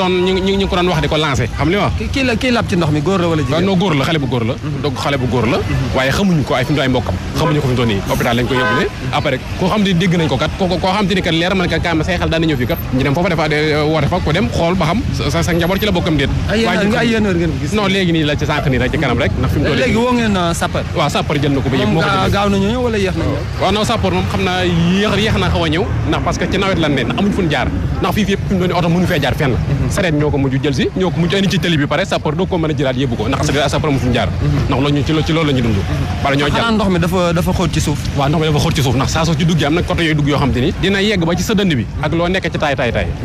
doon wax di ko lancé xam li wax kii lab ci ndox mi góor la wala jigéen non góor la xale bu góor la waaye xamuñu ko ay fi mu ay mbokkam xamuñu ko fi mu nii hôpital lañ ko yóbbu après koo xam ne dégg nañ ko kat koo xam te ni kat leer man kat kaama say xel daan na ñëw fii kat ñu dem foofa defa woote fa ko dem xool ba xam sa njaboot ci la bokkam déet. ay yéen heure ngeen gis. non léegi nii la ci sànq nii rek ci kanam rek ndax fi mu toll léegi woo ngeen sapeur. waaw sapeur jël na ko ba yëpp moo ko jël gaaw nañu ñëw wala yéex nañu ñëw. waaw non sapeur moom xam naa yéex na xaw a ñëw ndax parce que ci nawet lan ne ndax amuñ fu ñu jaar ndax fii yëpp fi mu doon oto mënu fee jaar fenn sareet ñoo ko mujj jël si ñoo ko mujj indi ci tëli bi pare sapeur doo ko mën a jëlaat yóbbu ko ndax sapeur amu fu ñu jaar ndax loolu ci loolu la ñu dund bala ñoo xanaa ndox mi dafa xóot ci suuf. waaw ndox mi dafa xóot ci suuf ndax saa soo ci duggee am na côté yooyu dugg yoo xam te ni dina yegg ba ci sa dënd bi ak loo nekk ci taay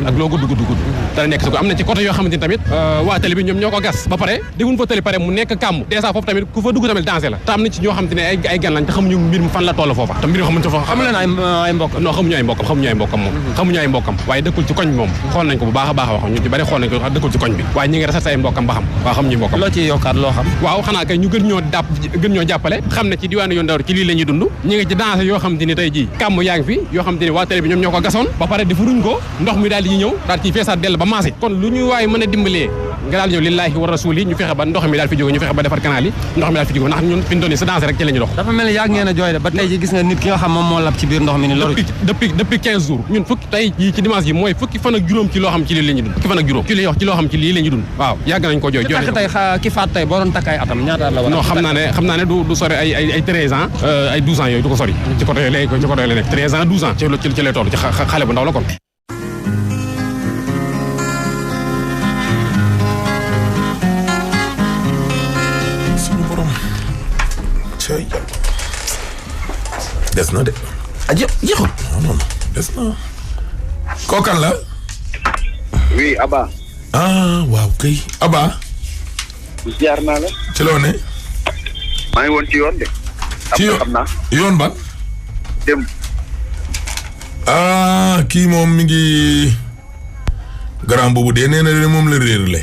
ak loo gudd dana nekk si ko am na ci côté yoo xamante ni tamit waa tëli bi ñoom ñoo ko gas ba pare defuñ fa tëli pare mu nekk kàmm dèjà foofu tamit ku fa dugg tamit danger la te am na ci ñoo xamante ne ay gan lañ te xamuñu mbir mi fan la toll foofa te mbir mi xamuñu fa xamu leen ay mbokk non xamuñu ay mbokkam moom xamuñu ay mbokkam waaye dëkkul ci koñ bi moom xool nañ ko bu baax a baax wax ñu ci bari xool nañ ko dëkkul ci koñ bi waaye ñi ngi recherché ay mbokkam ba xam waaw xamuñu mbokkam loo ci yokkaat loo xam waaw xanaa kay ñu gën ñoo jàppale xam ne ci diwaanu yoon Ndawar ci lii la ñuy dund ñi ngi ci danger yoo xamante ni tey ji kàmm yaa ngi fi yoo xamante ni waa télé bi ñoom ñoo ko gasoon ba pare defuruñ ko ndox mi daal di ñëw daal ci feesaat dell ba maase kon lu ñuy waaye mën a dimbalee nga daal ñëw lillaahi wa rasuul yi ñu fexe ba ndox mi daal fi jóge ñu fexe ba defar canal yi ndox mi daal fi jóge ndax ñun fi ñu doon ni sa danger rek ci la ñu dox dafa mel ni yàgg ngeen a jooy de ba tey ji gis nga nit ki nga xam moom moo lab ci biir ndox mi ni loru depuis 15 jours ñun fukki tey yi ci dimanche yi mooy fukki fan ak juróom ci loo xam ci lii la ñu dund fukki fan ak juróom ci li wax ci loo xam ci lii la ñu dund waaw yàgg nañ ko jooy tey ki faat tey boo doon takk ay atam ñaata la war non xam naa ne du sori ay 13 ans ay 12 ans yooyu du ko sori ci côté lay nekk 13 ans 12 ans ci lay toll ci xale bu ndaw la kon des na de. jeexul. non des na. kookan la. oui Aba. waaw kay. Aba. ziar naa la. ci loo ne. maa ngi woon ci yoon de. ci yoon xam naa. yoon ban. dem. kii moom mi ngi. grand boobu de nee na de moom la réerle.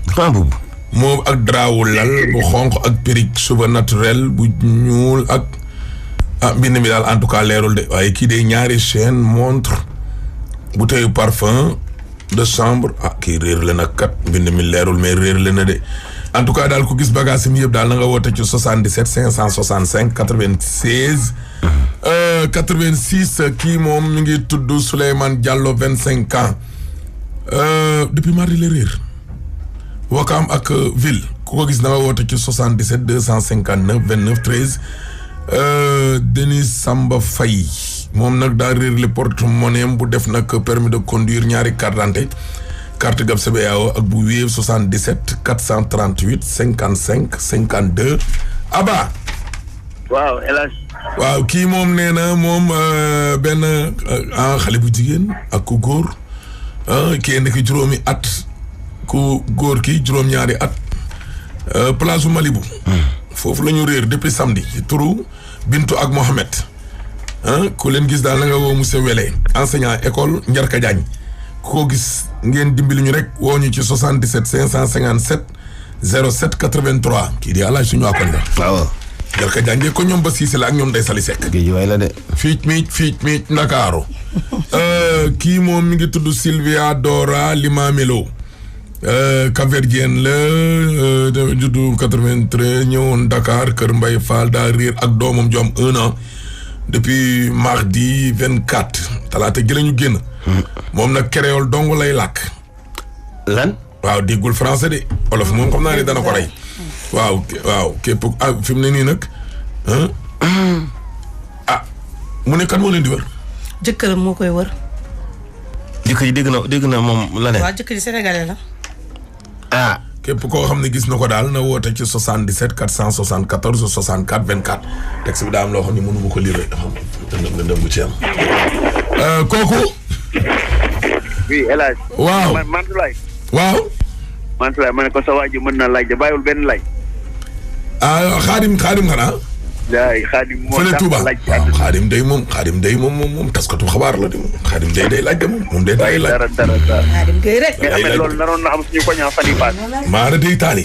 grand boobu. moom ak draawu lal bu xonq ak perruque cheveux naturel bu ñuul ak. mbind mi daal en tout cas leerul de waaye kii de ñaari chaîne montre bouteille parfum de chambre kii réer la nag kat mbind mi leerul mais réer la na de en tout cas daal ku gis bagage mi yëpp daal na nga woote ci 77 565 96 86 kii moom mi ngi tudd Souleymane Diallo 25 ans depuis mardi la réer Wakaam ak ville ku ko gis na nga woote ci 77 259 29 13 Denis Samba Faye moom nag daa réer le porte-monnaie bu def nag permis de conduire ñaari carte d'identité carte gab CBAO ak bu Wave 77 438 55 52 Aba. waaw El Hadj. waaw kii moom nee na moom benn xale bu jigéen ak ku góor kii nekk juróomi at ku góor ki juróom-ñaari at place u Malibu. foofu la ñu réer depuis samedi ci turu Bintu ak Mohamed ku leen gis daal na nga woo monsieur Wele enseignant école Njarka Diagne ku ko gis ngeen dimbali ñu rek woo ñu ci 77 557 07 83 kii di àlaaj suñu akon nga waaw Njarka Diagne ko ñoom ba siisi la ak ñoom day sali sekk géej waay la de fiic miic Ndakaaru kii moom mi ngi tudd Sylvia Dora Limamelo Cap-Verdien la juddu 83 ñëwoon Dakar Kër Mbaye Fall daa réer ak doomam ju am 1 an depuis mardi 24 talaata gi la ñu génn. moom nag créole dong lay làkk. lan. waaw déggul français de olof moom xam naa ne dana ko rey. waaw képp fi mu ne nii nag mu ne kan moo leen di wër. jëkkëram moo koy wër. jëkkër ji dégg na moom la ne. waaw jëkkër ji sénégalais la. képp koo xam ne gis na ko daal na woote ci 77 474 64 24 texte bi daa am loo xam ne mënu ma ko lire dëndëm bu ci am. kooku. oui El Hadj. waaw Mantoulaye. waaw. Mantoulaye ma ne ko sa waa ji mën na laaj de bàyyiwul benn laaj. xaadim xanaa. daay xaadim moo fële tax Touba laaj. waaw xaadim day moom taskatu xabaar la de moom xaadim day laaj de moom day laaj. dara. xaadim kay rek. mais amee loolu naroon na am suñu koñaa fan yi paas. maara day taali.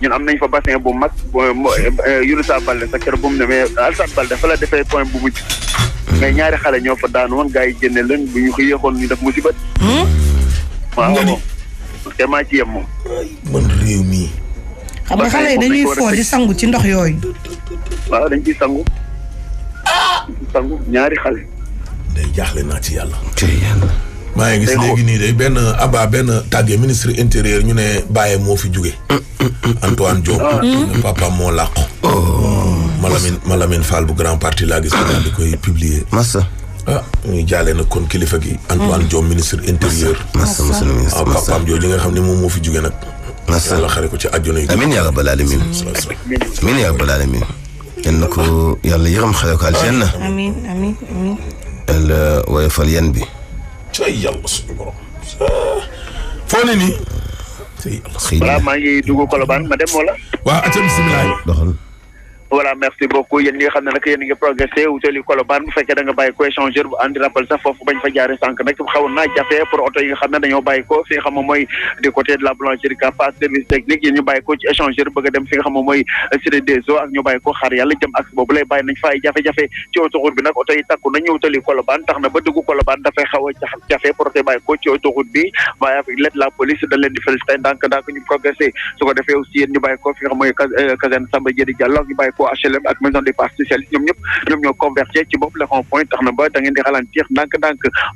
ñun am nañ fa bassin bu mag Younoussa Baldé sa kër bu mu ne mais Alassane Baldé fa la defee point bu mujj. mais ñaari xale ñoo fa daan woon gars yi génne leen bu ñu ko yéexoon ñu def musiba. waaw te maa ci yem moom. man réew mi. xam nga xale yi dañuy foo di sangu ci ndox yooyu. waaw dañ ciy sangu. ñaari xale. day jaaxle naa ci yàlla. ci yàlla. maa ngi gis léegi nii de benn tàggee ministre intérieur ñu ne Baye moo fi jóge Antoine Diop. papa moo làqu. Malamine Fall bu grand parti laa gis daal di koy publier. Massa. ñuy jaale nag kon kilifa gi. Antoine Diop ministre intérieur. Massa ministre Massa papaam jooju nga xam ne moom moo fi jóge nag. Massa yàlla xare ko ci àjjana yi. amiin yaa rabbal aalamiin. amiin yaa rabbal aalamiin. yal na ko yàlla yërëm xale ko aljanna. amiin. yàlla woyofal yan bi. cay yàlla suñu borom. foo ne nii. voilà maa ngi dugg Colobane ma dem wala. waaw aca bisimilah. doxal. voilà merci beaucoup yéen ñi nga xam ne nag yéen a ngi progressé wutali Colobane bu fekkee da nga bàyyi ko échangeur bu andi rappel sax foofu bañ fa jaare sànq nag xawoon naa jafe pour oto yi nga xam ne dañoo bàyyi ko fi nga xam moom mooy du côté de la boulangerie Capa service technique yéen ñu bàyyi ko ci échangeur bëgg a dem fi nga xam moom mooy cité des eaux ak ñu bàyyi ko xaar yàlla jëm ak boobu lay bàyyi nañ fa ay jafe-jafe ci autoroute bi nag oto yi takku nañu wutali Colobane tax na ba dugg Colobane dafay xaw a jafe pour oto yi bàyyi ko ci autoroute bi waaye avec l'aide la police dañ leen di félicité ndànk ñu progressé su ko defee aussi yéen ñu bàyyi ko fi nga xam mooy caserne Samba Diéry Diallo ñu bàyyi ko HLM ak des partis socialistes ñoom ñoo converger ci bopp le rond-point tax na ba da ngeen di ralentir ndànk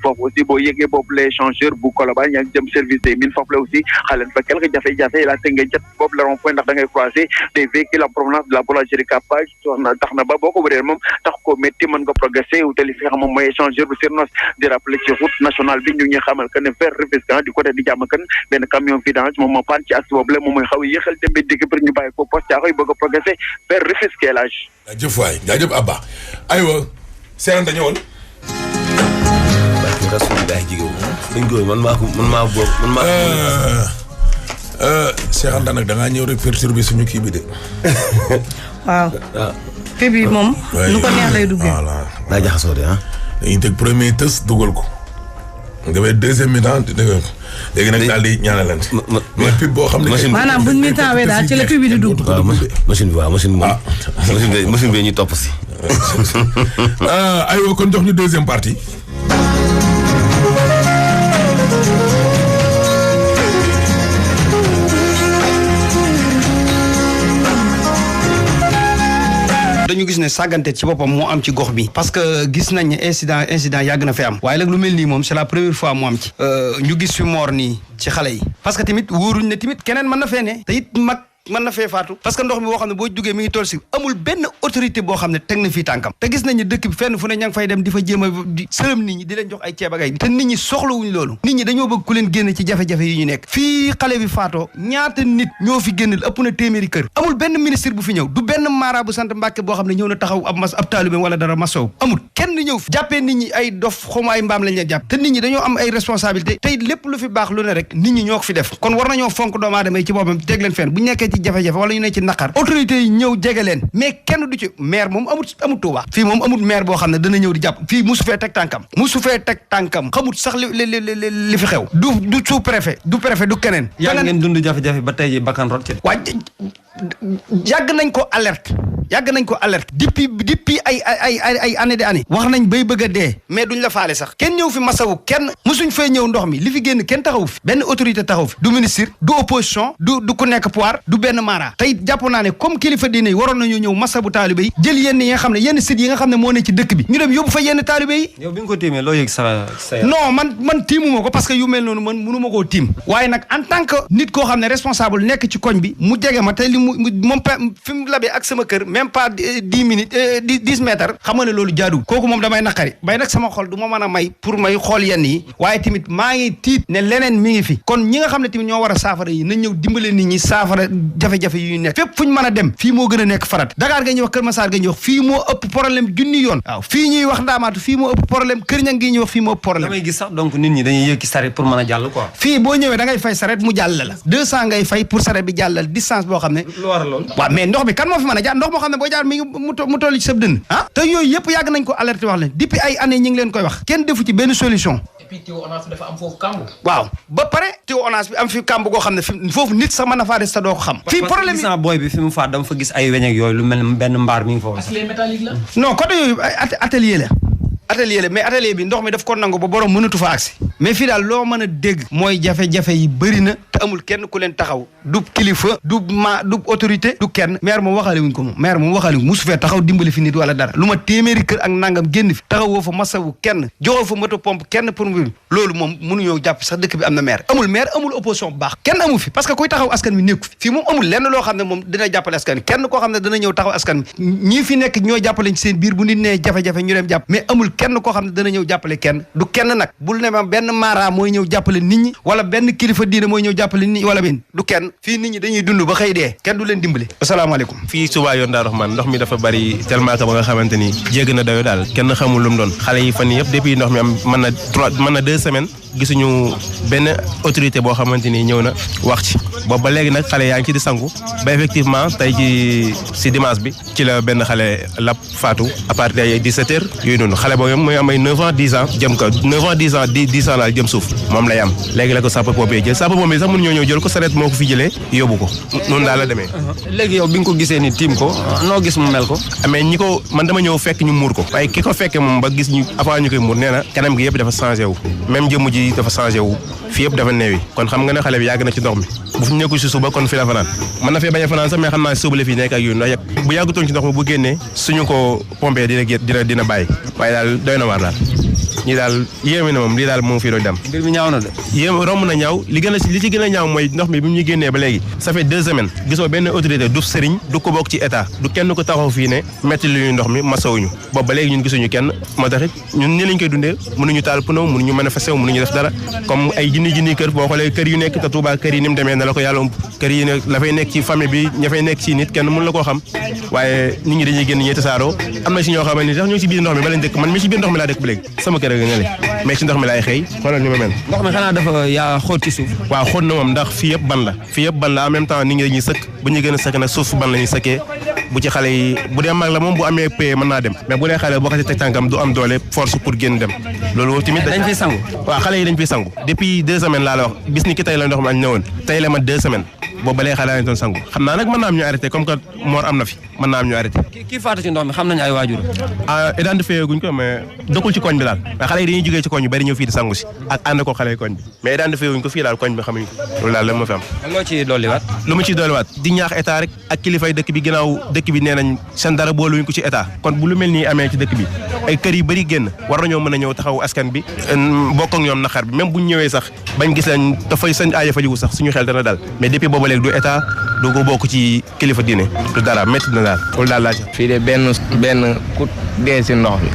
foofu aussi boo yégee boobu l'échangeur bu Colobane yaa ngi jëm service des mines foofu la aussi xaleen fa quelques jafe-jafe la te nga jot boobu le rond-point ndax da ngay croiser des véhicules en provenance de la boulangerie Capa tax na ba boo ko wëree moom tax ko métti mën nga progresser wutali fi nga xam moom mooy échangeur bu Sirnos di rappeler ci route nationale bi ñu ngi xamal que ne vers Rufisque du côté di Diamaguène benn camion vidange moom moo panne ci axe boobu la moom mooy xaw a yéexal dembe digg pour ñu bàyyi ko poste Thiaroye bëgg a progresser vers Rufisque Elage. jaajëf waay jaajëf Abba aywa Seydou Anta ñëwoon. barke Rasulilah jigéen dañ koy man maa boobu. Cheikh Anta nag da ngaa ñëw rek perturbé suñu kii bi de. waaw. kii bi moom. nu ko neex lay duggee. voilà. daa jaxasoo de ah. dañuy teg premier tës dugal ko. nga wéy deuxième mi-temps dégg léegi nag daal di ñaanalante. mais pib boo xam ne. maanaam buñ mi-temps wee daal ci la pib bi di dugg. waaw machine bi ñu topp si. aywa kon jox ñu deuxième partie. dañu gis ne sàggante ci boppam moo am ci gox bi parce que gis nañ ne incident yàgg na fi am waaye nag lu mel nii moom c'est la première fois mu am ci ñu gis fi moor nii ci xale yi parce que tamit wóoruñ ne tamit keneen mën na fee ne te it mag mën na fee faatu parce que ndox mi boo xam ne boo duggee mi ngi toll si amul benn autorité boo xam ne teg na fii tànkam te gis nañ ne dëkk bi fenn fu ne ña ngi fay dem di fa jéem a di sërëm nit ñi di leen jox ay ceeb ak ay te nit ñi soxlawuñ loolu nit ñi dañoo bëgg ku leen génn ci jafe-jafe yi ñu nekk fii xale bi faatoo ñaata nit ñoo fi génnal ëpp na téeméeri kër amul benn ministre bu fi ñëw du benn mara bu sant Mbàkke boo xam ne ñëw na taxaw ab taalibe wala dara masow amul kenn ñëw fi jàppee nit ñi ay dof xawma ay mbaam lañ leen jàpp te nit ñi dañoo am ay responsabilité tey lépp lu fi baax lu ne rek nit ñi ñoo ko fi def kon war nañoo fonk doomu aadama yi ci boppam teg leen fenn bu ñu nekkee ci jafe-jafe wala ñu ne ci naqar autorité yi ñëw jege leen mais kenn du ci maire moom amut Tuuba fii moom amut maire boo xam ne dana ñëw di jàpp fii musu fee teg tànkam xamut sax li fi xew du sous préfet du préfet du keneen yaa ngeen dund jafe-jafe ba tey ji bakkan rot ci waa yàgg nañ ko alerte depuis ay année de année wax nañ bay bëgg a dee mais duñ la faale sax kenn ñëw fi masawu kenn musuñ fay ñëw ndox mi li fi génn kenn taxaw fi benn autorité taxaw fi du ministre du opposition du ku nekk pouvoir du benn mara tey jàpp naa ne comme kilifa diine yi waroon nañu ñëw masabu taalibe yi jël yenn yi nga xam ne yenn sit yi nga xam ne moo ne ci dëkk bi ñu dem yóbbu fa yenn taalibe yi yow bi nga ko tiimee loo yëg sa non man tiimuma ko parce que yu mel noonu man mënuma koo tiim waaye nag en tant que nit koo xam ne responsable nekk ci koñ bi mu jege ma te li moom fi mu labee ak sama kër même pas 10 minutes 10 mètres xam nga ne loolu jaadu kooku moom damay naqari bay nag sama xol du ma mën a may pour may xool yenn yi waaye tamit maa ngi tiit ne leneen mi ngi fi kon ñi nga xam ne tamit ñoo war a saafara yi nañ ñëw dimbale nit ñi saafara jafe-jafe yu ñu nekk fépp fu ñu mën a dem fii moo gën a nekk farat Dakar nga ñuy wax Kër Massar nga ñuy wax fii moo ëpp problème junni yoon waaw fii ñuy wax Ndaamaatu fii moo ëpp problème Kër Ñang gi ñuy wax fii moo ëpp problème damay gis sax donc nit ñi dañuy yëkki saret pour mën a jàll quoi fii boo ñëwee da ngay fay saret mu jàll la 200 ngay fay pour saret bi jàllal distance boo xam ne lu war a lool waaw mais ndox bi kan moo fi mën a jaar ndox moo xam ne boo jaar mi ngi mu toll ci sab dënn ah te yooyu yëpp yàgg nañ ko alerté wax leen depuis ay années ñi ngi leen koy wax kenn defu ci benn solution et puis tuyau ONAS dafa am foofu kàmb waaw ba pare tuyau ONAS bi am fi kàmb goo xam ne fi foofu nit sax mën na faa des sa doo ko xam fii problème gis naa booy bi fi mu faat dama fa gis ay weñ ak yooyu lu mel benn mbaar mi ngi foofu parce que les métalliques la non côté yooyu atelier la mais atelier bi ndox mi daf ko nangu ba borom mënatu fa agsi mais fii daal loo mën a dégg mooy jafe-jafe yi bëri na te amul kenn ku leen taxaw du kilifa du autorité du kenn maire moom waxaale wuñ ko moom maire moom waxaale wuñ musu fee taxaw dimbali fi nit wala dara lu ma téeméeri kër ak nangam génn fi taxawoo fa masawu kenn joxoo fa moto pompe kenn pour mu loolu moom mënuñoo jàpp sax dëkk bi am na maire amul opposition bu baax kenn amu fi parce que kuy taxaw askan wi nekku fi fii moom amul lenn loo xam ne moom dina jàppale askan wi kenn koo xam ne dana ñëw taxaw askan wi ñii fi nekk ñoo jàppale ci seen biir bu nit nee jafe-jafe ñu dem jàpp mais amul kenn koo xam ne dana ñëw jàppale kenn du kenn nag bul ne ma benn mara mooy ñëw jàppale nit ñi wala benn kilifa diine mooy ñëw jàppale nit ñi wala benn du kenn fii nit ñi dañuy dund ba xëy dee kenn du leen dimbale asalaamaaleykum fii Touba yoon Daaru Rahman ndox mi dafa bari tellement que ba nga xamante ni jégg na dayo daal kenn xamul lu mu doon xale yi fan yëpp depuis ndox mi am mën na 2 semaines gisuñu benn autorité boo xamante ni ñëw na wax ci boobu ba léegi nag xale yaa ngi ci di sangu ba effectivement tey ci dimanche bi ci la benn xale lab faatu à partir ay 17 heures yooyu noonu xale boobu mooy am ay 9 ans 10 ans jëm ko 9 ans 10 ans 10 ans laal jëm suuf moom lay am léegi la ko sapeur-pompier jël sapeur-pompier sax mënu ñoo ñëw jël ko sareet moo ko fi jëlee yóbbu ko noonu daal la demee. léegi yow bi nga ko gisee ni tiim ko noo gis mu mel ko. mais ñi ko man dama ñëw fekk ñu muur ko waaye ki ko fekkee moom ba gis ñu avant ñu koy muur nee na kanam gi yëpp dafa changé wu même jëmm ji dafa changé wu fii yëpp dafa neewi kon xam nga ne xale bi yàgg na ci ndox mi bu fi nekkul si suba kon fi la fanaan mën na fee bañ a fanaan sax mais xam naa si suba la fii nekk ak yooyu ndax bu yàggutoon ci ndox mi bu génnee suñu ko pompé dina bàyyi waaye daal doy na waar daal ñii daal yéeme na moom lii daal moo ngi fii doon dem. mbir mi ñaaw na de. romb na ñaaw li ci gën a ñaaw mooy ndox mi bi mu ñu génnee ba léegi ça fait 2 semaines gisoo benn autorité du sëriñ du ko bokk ci état du kenn ko taxaw fii ne metti li ñuy ndox mi masawuñu boobu ba léegi ñun gisuñu kenn moo taxit ñun ni lañ koy dundee mënuñu taal pneu mënuñu manifester mënuñu def dara comme ay junni kër boo xoolee kër yu nekk te Touba kër yi ni mu demee na la ko yàlla kër yi la fay nekk ci famille bi ña fay nekk ci nit kenn mënu la koo xam waaye nit ñi dañuy génn ñee tasaaroo am na si ñoo xamante ni sax ñoo ci biir ndox mi ba lañ dëkk man mi ci biir ndox mi laa dëkk ba léegi sama kër ga nga le mais ci ndox mi laay xëy xoolal ni ma mel. ndox mi xanaa dafa yaa xóot ci suuf. waaw xóot na moom ndax fii yëpp ban la en même temps nit ñi dañuy sëkk bu ñu gën a sëkk nag suuf ban la ñuy sëkkee bu ci xale yi bu dee mag la moom bu amee paye mën naa dem mais bu dee xale boo ko ci teg tànkam du am doole force pour génn dem loolu tamit dañ fiy sangu. waaw xale yi dañ fiy sangu depuis 2 semaines laa la wax bis ni ki tey la ndox mi añ ñëwoon tey la ma 2 semaines boobu ba léegi xale lañ doon sangu xam naa nag mën naa am ñu arrêté comme que moor am na fi mën naa am ñu arrêté. kii faatu ci ndox mi xam nañu ay waajur. identifié guñ ko mais dëkkul ci koñ bi daal mais xale yi dañuy jógee ci koñ bi bari ñëw fii di sangu si ak ànd ko xale yi koñ bi mais identifié wuñ ko fii daal koñ bi xamuñ ko loolu daal la moo fi am. loo ciy dolliwaat. lu ma ciy dolliwaat di ñaax état rek ak kilifay dëkk bi ginnaaw dëkk bi nee nañ seen dara booluñ ko ci état kon bu lu mel nii amee ci dëkk bi ay kër yu bëri génn war nañoo mën a ñëw taxaw askan bi bokk ak ñoom naqar bi même buñ ñëwee sax bañ gis leen dafay seen aaja fajiwu sax suñu xel dana dal mais depuis booba léegi du état du ko bokk ci kilifa diine du dara métti na daal loolu daal laa ci. fii de benn ku dee si ndox bi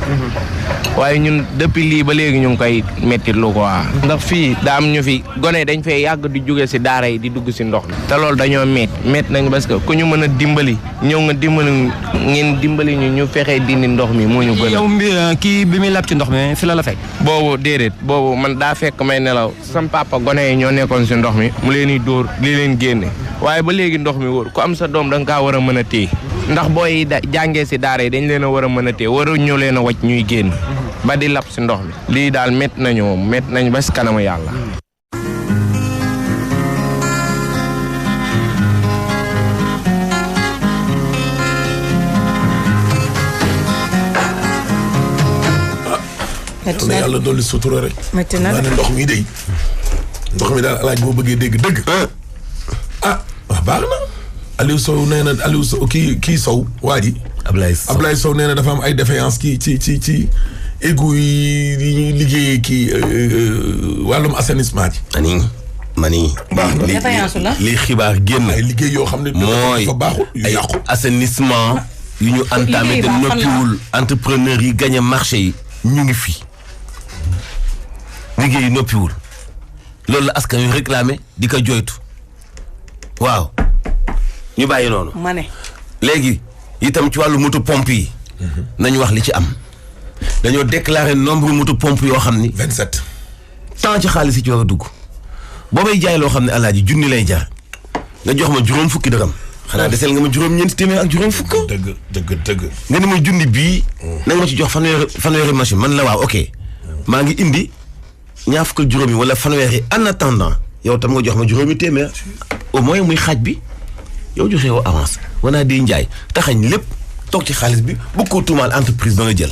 waaye ñun depuis lii ba léegi ñu ngi koy métti lu ko waa ndax fii daa am ñu fi gone dañ fay yàgg di jóge si daara yi di dugg si ndox mi te loolu dañoo métti nañ parce que ku ñu mën a dimbali ñëw nga dimbali ngeen dimbali ñu fexee dindi ndox mi moo ñu gën a. yow kii bi muy lab ci ndox mi fi la fekk. boobu déedéet boobu man daa fekk may nelaw sam papa gone yi ñoo nekkoon si ndox mi mu leen di dóor li leen génne waaye ba léegi ndox mi wóor ku am sa doom da nga kaa war a mën a téye ndax booy jàngee si daara yi dañ leen a war a mën a téye waru ñu leen a wàcc ñuy génn ba di lab si ndox mi lii daal métti nañu moom métti nañ ba si kanamu yàlla. métti na yàlla dolli sutura rek. métti na ne ndox mi day ndox mi daal alaaj boo bëggee dégg dëgg. waaw baax na. Aliou Sow nee na Aliou Sow kii Sow waa ji. Ablaye Sow nee na dafa am ay défaillance ci égout yi ñuy liggéeyee kii wàllum assainissement ji. mani baax na défaillance la li xibaar génn. ay liggéey yoo xam ne mooy dafa baaxul yu yàqu. assainissement yu ñu entamé te noppiwul entrepreneur yi gagné marché yi ñu ngi fi liggéey yi noppiwul loolu la askan wi réclamé di ko joytu waaw ñu bàyyi noonu. ma ne. léegi itam ci wàllu moto pompe yi. nañu wax li ci am. dañoo déclaré nombre moto pompe yoo xam ni. 27. tant ci xaalis yi ci war a dugg. boobay jaay loo xam ne alaaji junni lay jar nga jox ma juróom fukki dërëm. xanaa desel nga ma juróom-ñeenti téeméer ak juróom fukk. dëgg. nga ne ma junni bii. na nga ma ci jox fanweeri machine man la waaw ok. maa ngi indi ñaar fukk ak juróomi wala fanweeri en attendant yow tam nga jox ma juróomi téeméer au moins muy xaaj bi yow joxe woo avance wanaa di njaay taxañ lépp toog ci xaalis bi bu ko tuumaal entreprise ba nga jël.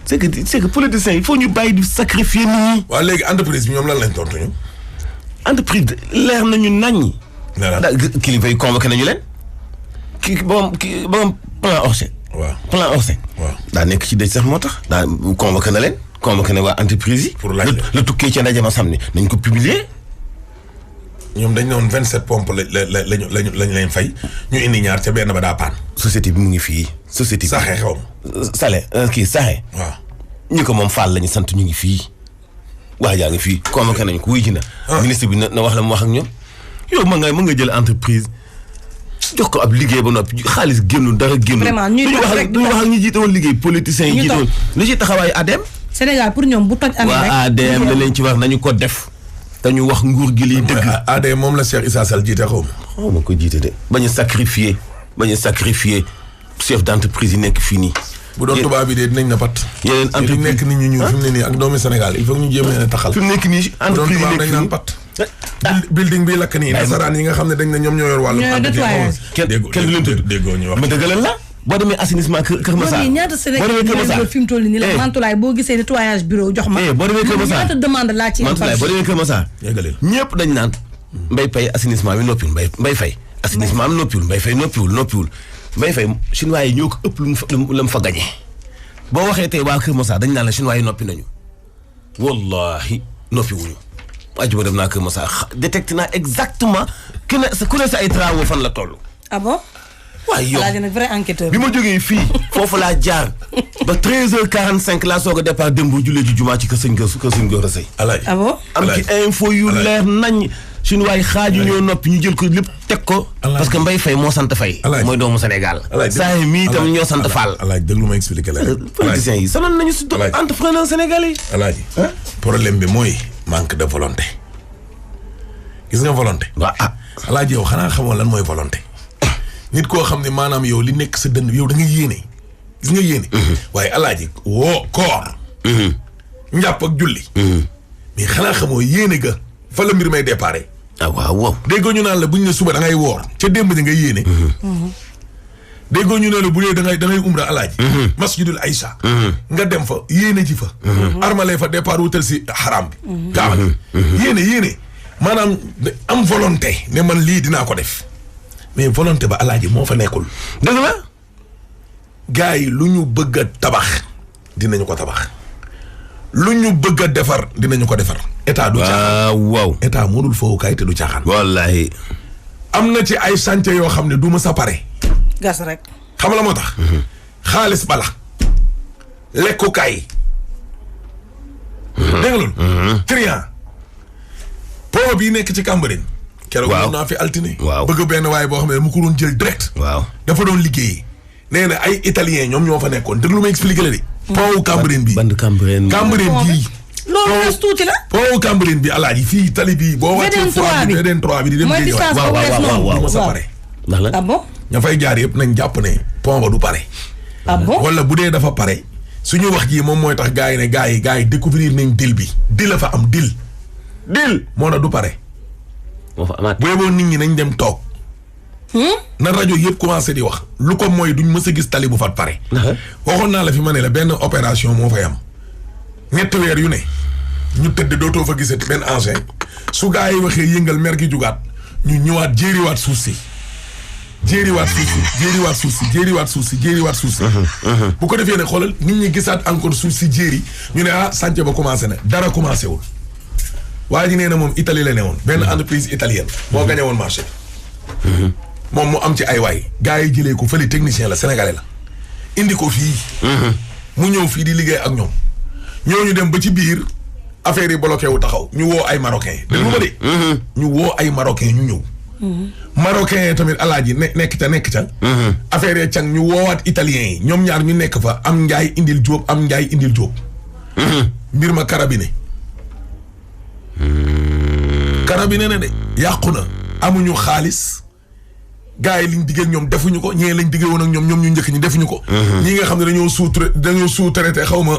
c'est que politiciens il faut ñu bàyyi di sacrifier nit ñi. waaw léegi entreprise bi ñoom lan lañ tontu ñu. entreprise leer nañu naññi. kilifa yi convoqué nañu leen. ba plan Orsec. waaw plan Orsec. waaw daa nekk ci dëj sax moo tax. daa convoqué na leen. convoqué na waa entreprise yi. pour laaj la tukkee ca ndaje ma samedi nañ ko publier. ñoom dañ ne woon 27 pompes lañu leen fay ñu indi ñaar ca benn ba daa paan. société bi mu ngi fii. société bi Saxe xew Sale Saxe. waaw ñi ko moom Fall lañu sant ñu ngi fii. waa jaa ngi fii convoqué nañ ko wuy ji na. ministre bi na wax la mu wax ak ñoom. yow mën nga jël entreprise jox ko ab liggéey ba noppi xaalis génnul dara génnul. vraiment ñuy wax rek duñu wax ak ñi jiite woon liggéey politiciens yi jiite woon. lu ci taxawaayu ADM. Sénégal pour ñoom bu toj amee rek. waa ADM la leen ci wax nañu ko def. dañu wax nguur gi liy dëgg. ADM moom la Cheikh Issa Sall jiite xaw ma ko jiite de. bañ a sacrifier chef d'entreprise yi nekk fii nii. bu doon tubaab bi de dinañ na pat. yeneen entreprise nekk nit ñu ñuul fi mu ne nii ak doomi Sénégal il faut ñu jéem leen a taxal. fi mu nekk nii entreprise yi nekk dañ naan pat. building bi lakk nii nasaraan yi nga xam ne dañ ne ñoom ñoo yor wàllu. kenn du leen tudd déggoo ñu wax. ma dëggalal la. boo demee assainissement Kër Massar. ñaata Sénégal fi mu toll nii la Mantoulaye boo gisee nettoyage bureau jox ma. boo demee Kër Massar ñaata demande laa ci Mantoulaye boo demee Kër Massar. ñëpp dañ naan. Mbaye Faye assainissement bi noppiwul Mbaye Faye assainissement bi noppiwul Mbaye Faye noppiwul Mbaye Faye chinois yi ñoo ko ëpp lu mu fa gagné. boo waxee tey waa Kër Massar dañ naan la chinois yi noppi nañu. wallahi noppiwuñu. ajuma dem naa Kër Massar détecté naa exactement ku ne sa ay travaux fan la toll. ah bon. waaye yow Alaaji nag vrai enquêteur. bi ma jógee fii foofu laa jaar ba 13h45 laa soog a départ démb jullee ji jumaa ci kër sëñ Gora Seye. Alaaji ah bon. am ci info yu leer nañ. suñu waay xaaju ñoo noppi ñu jël ko lépp teg ko. parce que Mbaye Faye moo sant Faye. mooy doomu Sénégal. saa yi mii itam ñoo sant Fall. Alaaji déglu ma expliqué la. politiciens yi sonal nañu si entrepreneur sénégalais yi. Alaaji problème bi mooy manque de volonté. gis nga volonté. waaw Alaaji yow xanaa xamoo lan mooy volonté. nit koo xam ne maanaam yow li nekk sa dënn yow da nga yéene. gis nga yéene. waaye Alaaji koor. njàpp ak julli. mais xanaa xamoo yéene ga. fa la mbir may déparé. waaw. déggoo ñu naan la bu ñu ne suba da ngay woor. ca démb di nga yéene. déggoo ñu ne la bu dee da ngay umra Alaaji. masjidul Aïcha. nga dem fa yéene ji fa. armale fa départ wutal si xaram bi. kaaba yéene maanaam am volonté ne man lii dinaa ko def. mais volonté ba Alaaji moo fa nekkul. dëgg la. gars yi lu ñu bëgg a tabax dinañu ko tabax. lu ñu bëgg a defar dinañu ko defar. état du caaxaan waaw. état moo dul fowukaay te du caaxaan. wallaahi. am na ci ay chantier yoo xam ne du ma sa pare. gas rek. xam la moo tax. xaalis bala. lekkukaay. dégg nga loolu. trian. pont bii nekk ci Cambérène. keroog ñëw naa fi altine. waaw bëgg benn waaye boo xam ne mu ko doon jël direct. waaw dafa doon liggéey. nee na ay italien ñoom ñoo fa nekkoon déglu ma expliqué la de. pont Cambérène bi band Cambérène bii. loolu des tuuti la. pont Cambérène bi Alaaji fii tali bi boo wàccee VDN 3 bi di dem géej waaw sa pare. ndax la ah bon. ña fay jaar yëpp nañ jàpp ne pont ba du pare. ah bon wala bu dee dafa pare suñu wax jii moom mooy tax gars yi ne gars yi découvrir nañ dil bi. dil la fa am dil moo na du pare. moo fa amaat bu yeboon nit ñi nañ dem toog. na rajo yëpp commencé di wax. lu ko mooy duñ mës a gis tali bu fat pare. waxoon naa la fi ma ne la benn opération moo fay am. ñetti weer yu ne ñu tëdd dootoo fa gisati benn engin su gaa yi waxee yëngal mer gi jugaat ñu ñëwaat jéeriwaat suuf si jéeriwaat suuf si bu ko defee ne xoolal nit ñi gisaat encore suuf si jéeri ñu ne chantier ba commencé na dara commencé wul. waa ji nee na moom Italie la ne woon benn entreprise italienne moo gagné woon marché bi. moom mu am ci ay waay gaa yi jëlee ko fële technicien la sénégalais la indi ko fii. mu ñëw fii di liggéey ak ñoom. ñooñu dem ba ci biir affaire yi bloqué wu taxaw ñu woo ay marocain déglu ma de. ñu woo ay marocain ñu ñëw. marocain yi tamit Alaaji nekk ca. affaire yi càng ñu woowaat italien yi ñoom ñaar ñu nekk fa am njaay indil jóob mbir ma carabine. carabine ne de yàqu na amuñu xaalis gars yi liñ diggee ñoom defuñu ko ñee lañ diggee woon ak ñoom ñu njëkk ñi defuñu ko. ñi nga xam ne dañoo sous-traité xaw ma.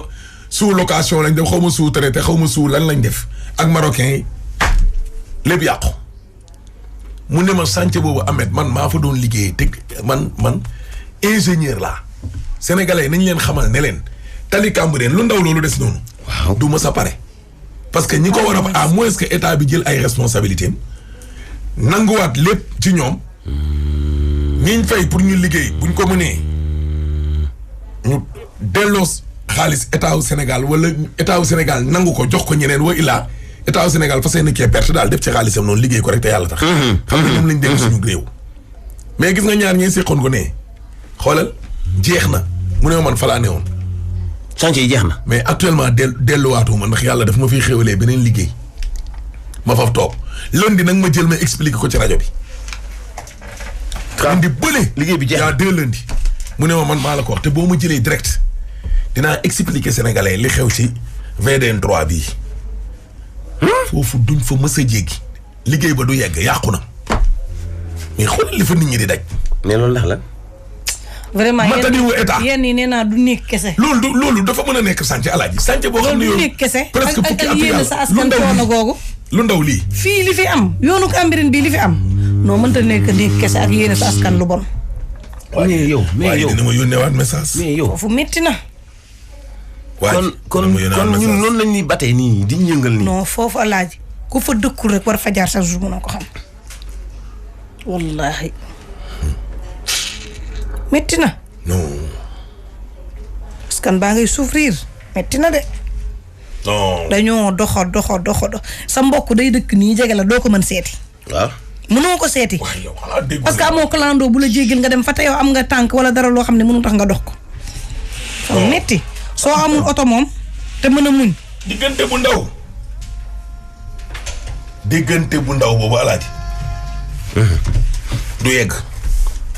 sous location lañ def xaw ma sous traité xaw ma sous lan lañ def ak marocain yi lépp yàqu mu ne ma chantier boobu Ahmed man maa fa doon liggéey te man ingénieur laa sénégalais nañ leen xamal ne leen tali Cambérène lu ndaw loolu des noonu. waaw du ma sa pare. parce que ñi ko war a à moins que état bi jël ay responsabilités nanguwaat lépp ci ñoom ñiñ fay pour ñu liggéey buñ ko mënee ñu delloo xaalis état wu Sénégal wala état wu Sénégal nangu ko jox ko ñeneen wa illaa état wu Sénégal fas yéene kee perte daal def ci xaalisam noonu liggéey ko rek te yàlla tax. xam nga ñoom lañ dégg suñu réew. mais gis nga ñaar ñi seqoon ko ne xoolal jeex na mu ne man fa laa newoon. chantier yi jeex na. mais actuellement delluwaatuma ndax yàlla daf ma fiy xéwalee beneen liggéey ma faf toog lundi nag ma jël ma expliqué ko ci rajo bi. lundi bële. liggéey bi jeex na 2 lundi. mu ne ma man maa la ko wax te boo ma jëlee direct dinaa expliquer sénégalais li xew ci VDN 3 bii. foofu duñ fa mës a jéggi. liggéey ba du yegg yàqu na mais xoolal li fa nit ñi di daj. mais loolu ndax la. vraiment matadiwu état yéen yi nee naa du nekk kese. loolu dafa mën a nekk sànce alaaji sànce boo xam ne yow du nekk kese. presque fukki at yéen sa askan coono googu. lu ndaw lii. fii li fi am yoonu Cambérène bii li fi am. noo mënta nekk nekk kese ak yéen sa askan lu bon. mais yow dina ma yónneewaat message. mais yow foofu métti na. kon ñun noonu lañ ñuy batee nii di yëngal nii. non foofu alaaji ku fa dëkkul rek war fa jaar chaque jour mën a ko xam. wallaahi. métti na. non. askan baa ngay souffrir métti na de. non. dañoo doxo sa mbokk day dëkk nii jege la doo ko mën seeti. waaw. mënoo ko seeti. parce que amoo clando bu la jéggil nga dem fa te yow am nga tànk wala dara loo xam ne mënu tax nga dox ko. fa metti soo amul oto moom te mën a muñ. diggante bu ndaw boobu alaaji. du yegg.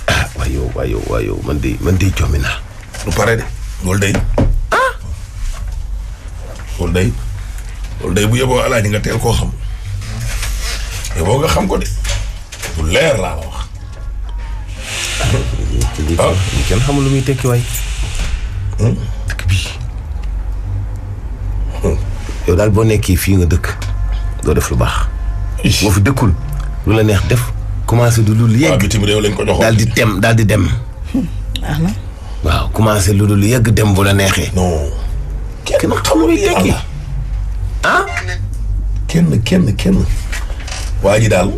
ah waay yow man de jommi naa. du pare de loolu day. loolu day bu yeboo alaaji nga teel koo xam. yeboo nga xam ko de. lu leer laa la wax. lii kenn xamul lu muy tekki waay. dëkk bii. yow daal boo nekkee fii nga dëkk doo def lu baax. boo fi dëkkul lu la neex def commencé du lu yegg. bitim réew lañ ko joxoon daal di dem. waaw commencé lu dul yegg dem bu la neexee. non. kenn xamul lu tekki. ah. kenn. waa ji daal.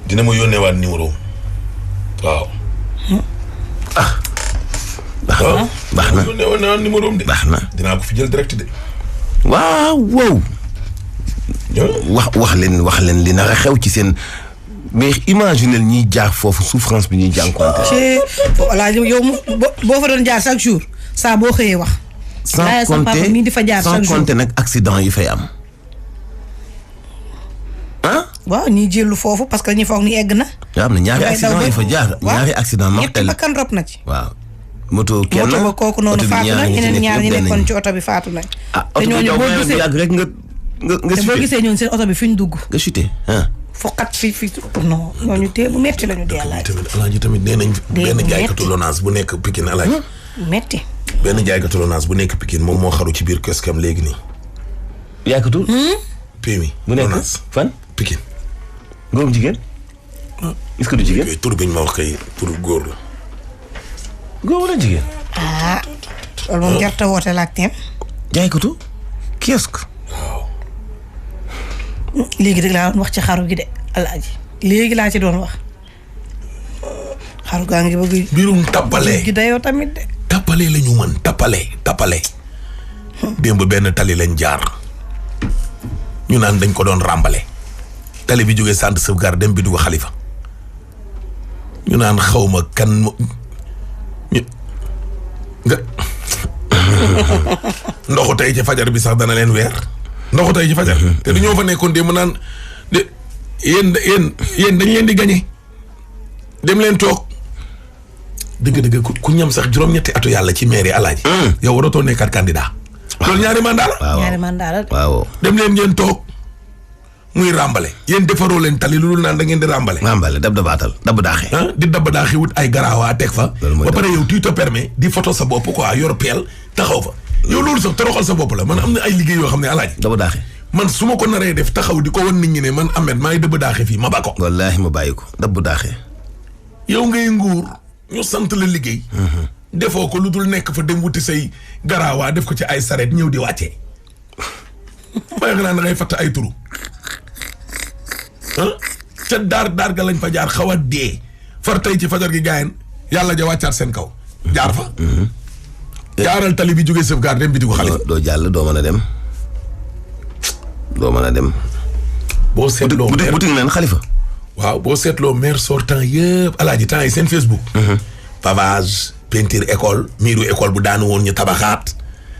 dina ma yónneewaat numéro waaw. baax na yónneewaat numéro de. baax na dinaa ko fi jël direct de. waaw. wax leen li nar a xew ci seen mais imaginel ñiy jaar foofu souffrance bi ñuy jànkuwante. voilà yow boo fa doon jaar chaque jour saa boo xëyee wax. sans compter nag accident yi fay am. waaw ñiy jëlu foofu parce que ñi foog ni egg na. am na ñaari accident yi fa jaar. ñaari accident mortel. ñetti bakkan rob na ci. waaw. moto kenn moto ba kooku noonu faatu na ñeneen ñaar ñi nekkoon ci oto bi faatu nañ. te ñooñu boo gisee yàgg rek nga te boo gisee ñoom seen oto bi fi ñu dugg. nga chuté foqat fi non ñooñu tee bu metti lañu dee alaaji tamit nee nañ benn jaaykatu Lonase bu nekk Pikine alaaji. metti. benn jaaykatu Lonase bu nekk Pikine moom moo xaru ci biir kiosque-am léegi nii. jaaykatu. PMI. bu nekk fan. Pikine. góorum jigéen. est-ce que du jigéen. tur bi ñu ma wax kay tur góor la. góor wala jigéen. loolu moom jarta woote la ak teem. jaaykatu kiosque. waaw. léegi rek laa doon wax ci xaru gi de alaaji léegi laa ci doon wax. xaru gaa ngi bëgg. mbirum tappale gi dayoo tamit de. tappale la ñu mën tappale. démb benn tali lañ jaar. ñu naan dañ ko doon ràmbale. tali bi jógee centre sauvegarde dem bi dugg Xalifa. ñu naan xawma kan nga ndoxu tey ci fajar bi sax dana leen weer. ndoxu tey ci fajar. te du ñoo fa nekkoon démb naan de yéen dañ leen di gañe dem leen toog. dëgg ku ñam sax juróom-ñetti atu yàlla ci mairie alaaji. yow waratoo nekkaat candidat. loolu ñaari mandat la. ñaari mandat la. waaw. dem leen ngeen toog muy ràmbale. yéen defaroo leen tali lu dul naan da ngeen di ràmbale. ràmbale dab daaxee. di dab daaxee wut ay garaawaa teg fa. ba pare yow tu te permets di photo sa bopp quoi yor peel taxaw fa. yow loolu sax toroxal sa bopp la man am na ay liggéey yoo xam ne alaaji. dab daaxee. man su ma ko naree def taxaw di ko wan nit ñi ne man Ahmed maa ngi dëbb daaxee fii ma ba ko. wallaahi ma bàyyi ko dab daaxee. yow ngay nguur ñu sant la liggéey. defoo ko lu dul nekk fa dem wuti say garaawaa def ko ci ay sareet ñëw di wàccee. may nga naan da ngay fatt ay turu ca daar ga lañ fa jaar xaw a dee far tey ci fajar gi gaayen yàlla ja wàccaat seen kaw jaar fa jaaral tali bi jógee sauvegarde dem bitigu xale doo jàll doo mën a dem boo seetloo boutique neen Khalifa waaw boo seetloo maire sortant yëpp alaaji temps yi seen Facebook pavage peinture école miiru école bu daanu woon ñu tabaxaat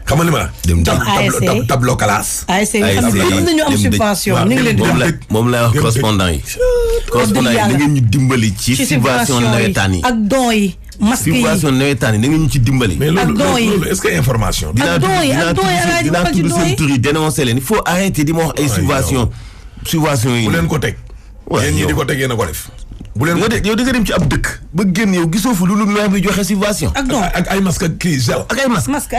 xam nga li ma la tableau classe ASC nañu am subvention ñu ngi leen di moom lay wax correspondant yi da ngeen ñu dimbali ci subvention nawetaan yi ak don yi masque yi subvention nawetaan yi da ngeen ñu ci dimbali mais loolu est-ce que information dinaa tudd seen tur yi dénoncé leen il faut arrêter di ma wax ay subvention yi bu leen ko teg yéen ñi di ko teg yéen a ko def bu leen yow di nga dem ci ab dëkk ba génn yow gisoo fu lu maire bi joxe subvention ak ay masque ak kii gel ak ay masque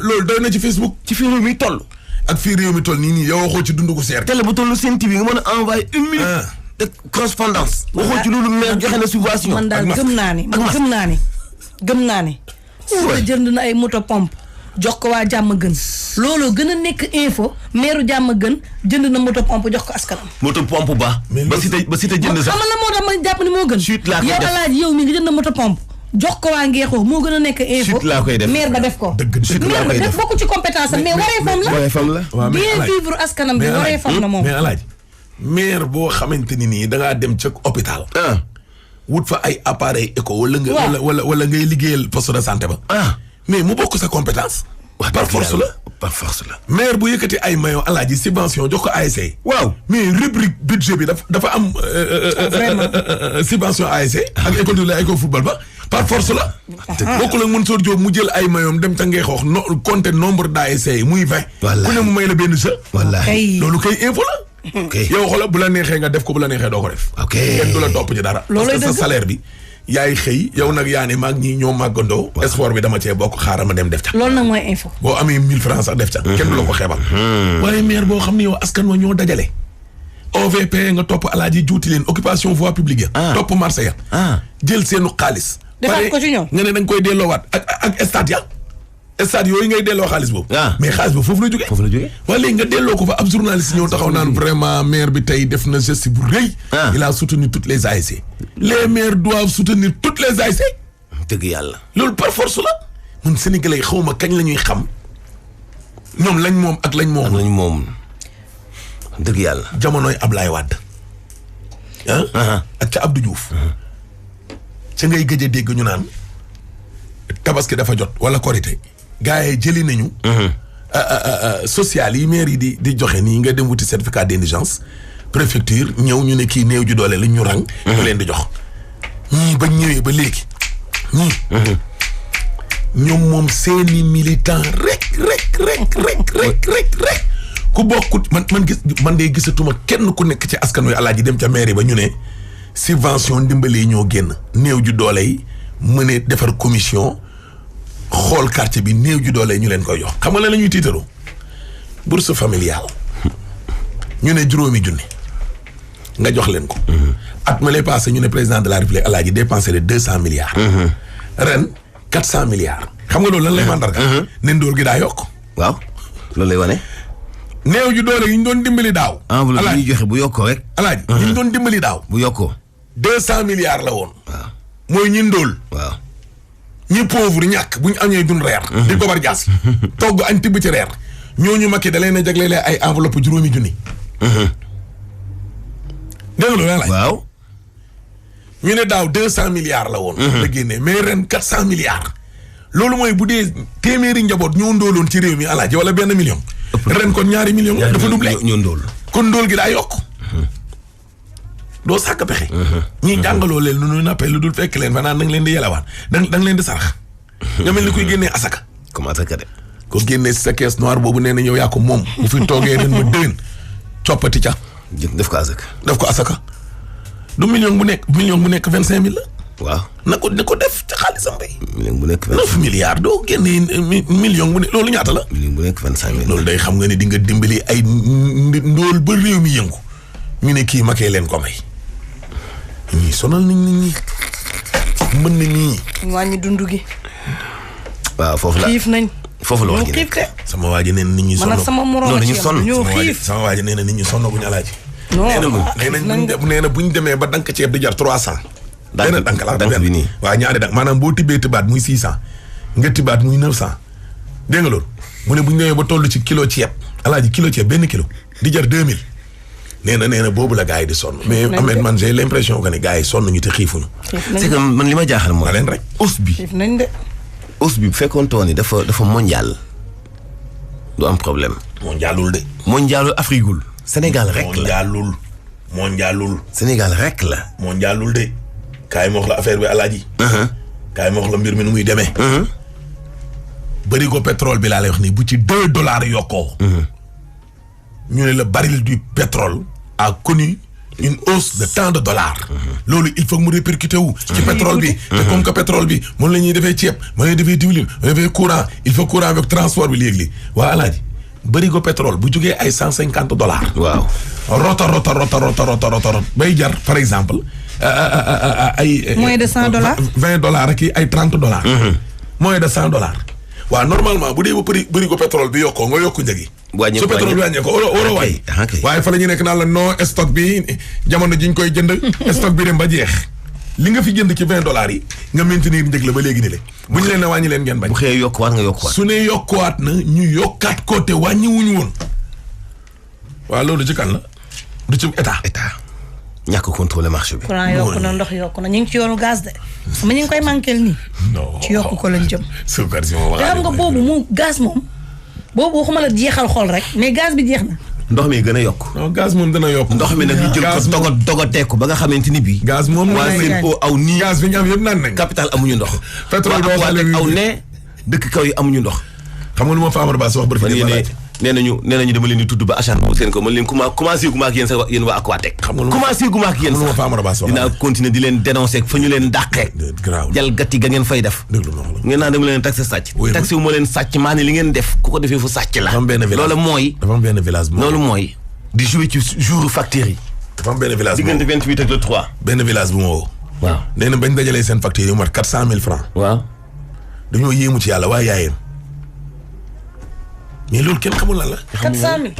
loolu doy na ci Facebook ci fii réew mi toll ak fii réew mi toll nii yow waxoo ci dundu gu seer télé bu toll seen TV nga mën a envoyer 1 minute de correspondance waxoo ci loolu maire joxe na subvention man daal gëm naa ni su jënd na ay moto pompe jox ko waa jàmm gën looloo gën a nekk info maire jàmm gën jënd na moto pompe jox ko askanam. moto pompe ba si te jënd sax xamal la moo tax ma jàpp ni moo gën. yow alaaji yow mi nga jënd na moto pompe jox ko waa Ngeexoo moo gën a nekk info. laa koy def maire ba def ko. laa koy def bokku ci compétence am mais wareefam la. bien vivre askanam bi wareefam na moom. mais alaaji maire boo xamante ni nii da ngaa dem ca hôpital. wut fa ay appareil éco wala ngay liggéeyal poste de santé ba. mais mu bokk sa compétence. par force la. maire bu yëkkati ay maillot alaaji subvention jox ko ASC. waaw mais rubrique budget bi dafa am. subvention ASC. ak école de la école football ba par force la. bokkul ak Mansour Diop mu jël ay maillot dem ca Ngeexoox compter nombre d'ASC yi muy 20. ku ne mu may la benn sa. wallaahi loolu kay info la. yow xoolal bu la neexee nga def ko bu la neexee doo ko def. kenn du la topp ci dara. parce que sa salaire bi. yaay xëy yow nag yaa ne maag ñi ñoo màggandoo. sport bi dama cee bokk xaaral ma dem def ca. loolu nag mooy info. boo amee 1000 francs sax def ca. kenn du la ko xeebal. waaye maire boo xam ne yow askan wa ñoo dajale. OVP nga topp alaaji juuti leen occupation voie publique ya. topp marché ya. jël seenu xaalis. defaat ko ci ñoom nga ne da nga koy delloowaat ak stade ya. stade yooyu ngay delloo xaalis boobu. mais xaalis boobu foofu la jógee. waaye léegi nga delloo ko fa ab journaliste ñëw taxaw naan vraiment maire bi tey def na geste bu rëy. il a soutenu toutes les ASC. les maires doivent soutenir toutes les ASC. dëgg yàlla. loolu par force la. mun Sénégalais xaw ma kañ la ñuy xam ñoom lañ moom ak lañ moom. dëgg yàlla. jamonoy Ablaye Wade. ak ca Abdou Diouf. ca ngay gëj a dégg ñu naan tabaski dafa jot wala korité gars yi jëli nañu. social yi maire yi di joxe nii nga dem wuti certificat d'indigence préfecture ñëw ñu ne kii néew ju doole la ñu rang. ñu leen di jox ñii ba ñëwee ba léegi ñii. ñoom moom seeni militant rek ku bokkut man de gisatuma kenn ku nekk ci askan wi alaaji dem ca mairie ba ñu ne subvention ndimbali ñoo génn néew ju doole yi mën a defar commission xool quartier bi néew ju doole ñu leen koy jox xam nga la ñuy tiitaroo bourse familiale ñu ne 5 junni nga jox leen ko. at ma lay passé ñu ne président de la république alaaji dépensé de 200 milliards. ren 400 milliards. xam nga loolu lan lay mandarga. ne ndóol gi daa yokk. waaw loolu lay wane. néew ju doole yi ñu doon dimbali daaw. enveloppe yi ñuy joxe bu yokkoo rek. alaaji yi ñu doon dimbali daaw. bu yokkoo. 200 milliards la woon. waaw mooy ñi ndóol. waaw ñi pauvre ñàkk bu ñu amee dun reer. di gobar jaas. togg añ tibb ci reer. ñooñu makki da leen a jaglelee ay enveloppe 5 junni. dégg nga loolu la laaj. waaw. ñu ne daaw 200 milliards la woon. la génnee mais ren 400 milliards. loolu mooy bu dee téeméeri njaboot ñoo ndóoloon ci réew mi alaaji wala 1 million. ren kon 2 millions. dafa doublé ñoo ndóol. kon ndóol gi daa yokk. doo sàkk pexe. ñii jàngaloo leen nu ñu nappee lu dul fekk leen fa naan da nga leen di yelawaan da nga leen di sarax. nga mel ni kuy génnee asaka. comme asaka de. ko génnee sa caisse noire boobu nee na yow yaa ko moom. bu fi toogee ren ma déwén coppati ca. def ko asaka. def ko asaka. du million bu nekk 25000 la. waaw na ko def ca xaalisam bay. million bu nekk 9 milliards doo génnee million bu ne loolu ñaata la. million bu nekk 25000. loolu day xam nga ne di nga dimbali ay ndóol ba réew mi yëngu. ñu ne kii makee leen ko may. ñii sonal nañ nit ñi mën na ñii. wàññi dund gi. waaw foofu la xiif nañ. foofu la wax ji xiif de. sama waa ji nee na nit ñi sonn. man ak sama morom ci yam ñoo xiif. sama waa ji nee na nit ñi sonn bu ñu alaaji. non nee na bu ñu demee ba dank ceeb di jar 300. dank dank la dank bi nii. waaw ñaari dank maanaam boo tibbee tibaat muy 600 nga tibaat muy 900 dégg nga loolu mu ne bu ñu demee ba toll ci kilo ceeb alaaji kilo ceeb benn kilo di jar 2000 nee na boobu la gars yi di sonn. mais Ahmed man j'ai l'impression que ne gars yi sonn ñu te xiifuñu. c'est que man li ma jaaxal mooy. leen rek os bi. xiif nañ de. os bi bu fekkoon toon ni dafa mondial du am problème. mondialul de. mondialul Afrigul. Sénégal rek la mondialul. Sénégal rek la. mondialul de. kaay ma wax la affaire bi alaaji. kaay ma wax la mbir mi nu muy demee. bëri ko pétrole bi laa lay wax nii bu ci $2 yokkoo. ñu ne le baril du pétrole a connu une hausse de tant de dollars. loolu il faut mu répercuté wu. ci pétrole bi. te comme que pétrole bi moom la ñuy defee ceeb moom la ñuy defee diwlin moom la ñuy defee courant il faut courant avec transport bi léegi waa alaaji bëri ko pétrole bu jógee ay $150. waaw. rota bay jar par exemple ay. moins de $100. $20 ak ay $30. moins de $100. waaw normalement bu dee ba bëri ko pétrole bi yokkoo nga yokku njëgi. su pétrole bi wàññee ko waroo waay. waaye fa la ñu nekk naan la non stock bi jamono ji ñu koy jënd stock bi dem ba jeex li nga fi jënd ci $20 yi nga maintenir njëg la ba léegi ni le bu ñu leen ne wàññi leen ngeen bañ. bu xëyee yokkuwaat nga yokkuwaat. su ne yokkuwaat na ñu yokkaat ko te wàññi wuñu woon. waaw loolu ci kan la du ci état. ñàkk contrôler marché bi. courant yokku na ndox yokku na ñu ngi ci yoonu gaz de sama ñu ngi koy manqué nii. non ci yokku ko lañ jëm. suukar si moom te xam nga boobu moom gaz moom boobu waxuma la jeexal xol rek mais gaz bi jeex na. ndox mi gën a yokk. non gaz moom dana yokk. ndox mi nag ñu jël ko dogateeku ba nga xamante ni bii. gaz moom waa seen po aw nii. gaz bi ñu am yëpp naan nañ. capital amuñu ndox. pétrole boo waa aw ne dëkk kaw yi amuñu ndox. xam nga lu ma fa Amadou Ba wax ba fi nee nañu dama leen di tudd ba achat boobu seen ko man leen commencé gu ma ak yéen sax yéen waa Aquatec. commencé gu ma ak yéen sax dinaa continuer di leen dénoncer fa ñu leen dàqee. jalgati ga ngeen fay def. ngeen naan dama leen taxé sàcc. taxé wu ma leen sàcc maa ne li ngeen def ku ko defee fu sàcc la. loolu mooy. dafa am benn village loolu mooy. di jouer ci jour facture yi. dafa am benn village diggante 28 ak le 3. benn village bu ma woo. waaw nee na bañ dajalee seen facture yi mat 400 000 francs. waaw dañoo yéemu ci yàlla waaye yaayam mais loolu kenn xamul lan la. 400 000.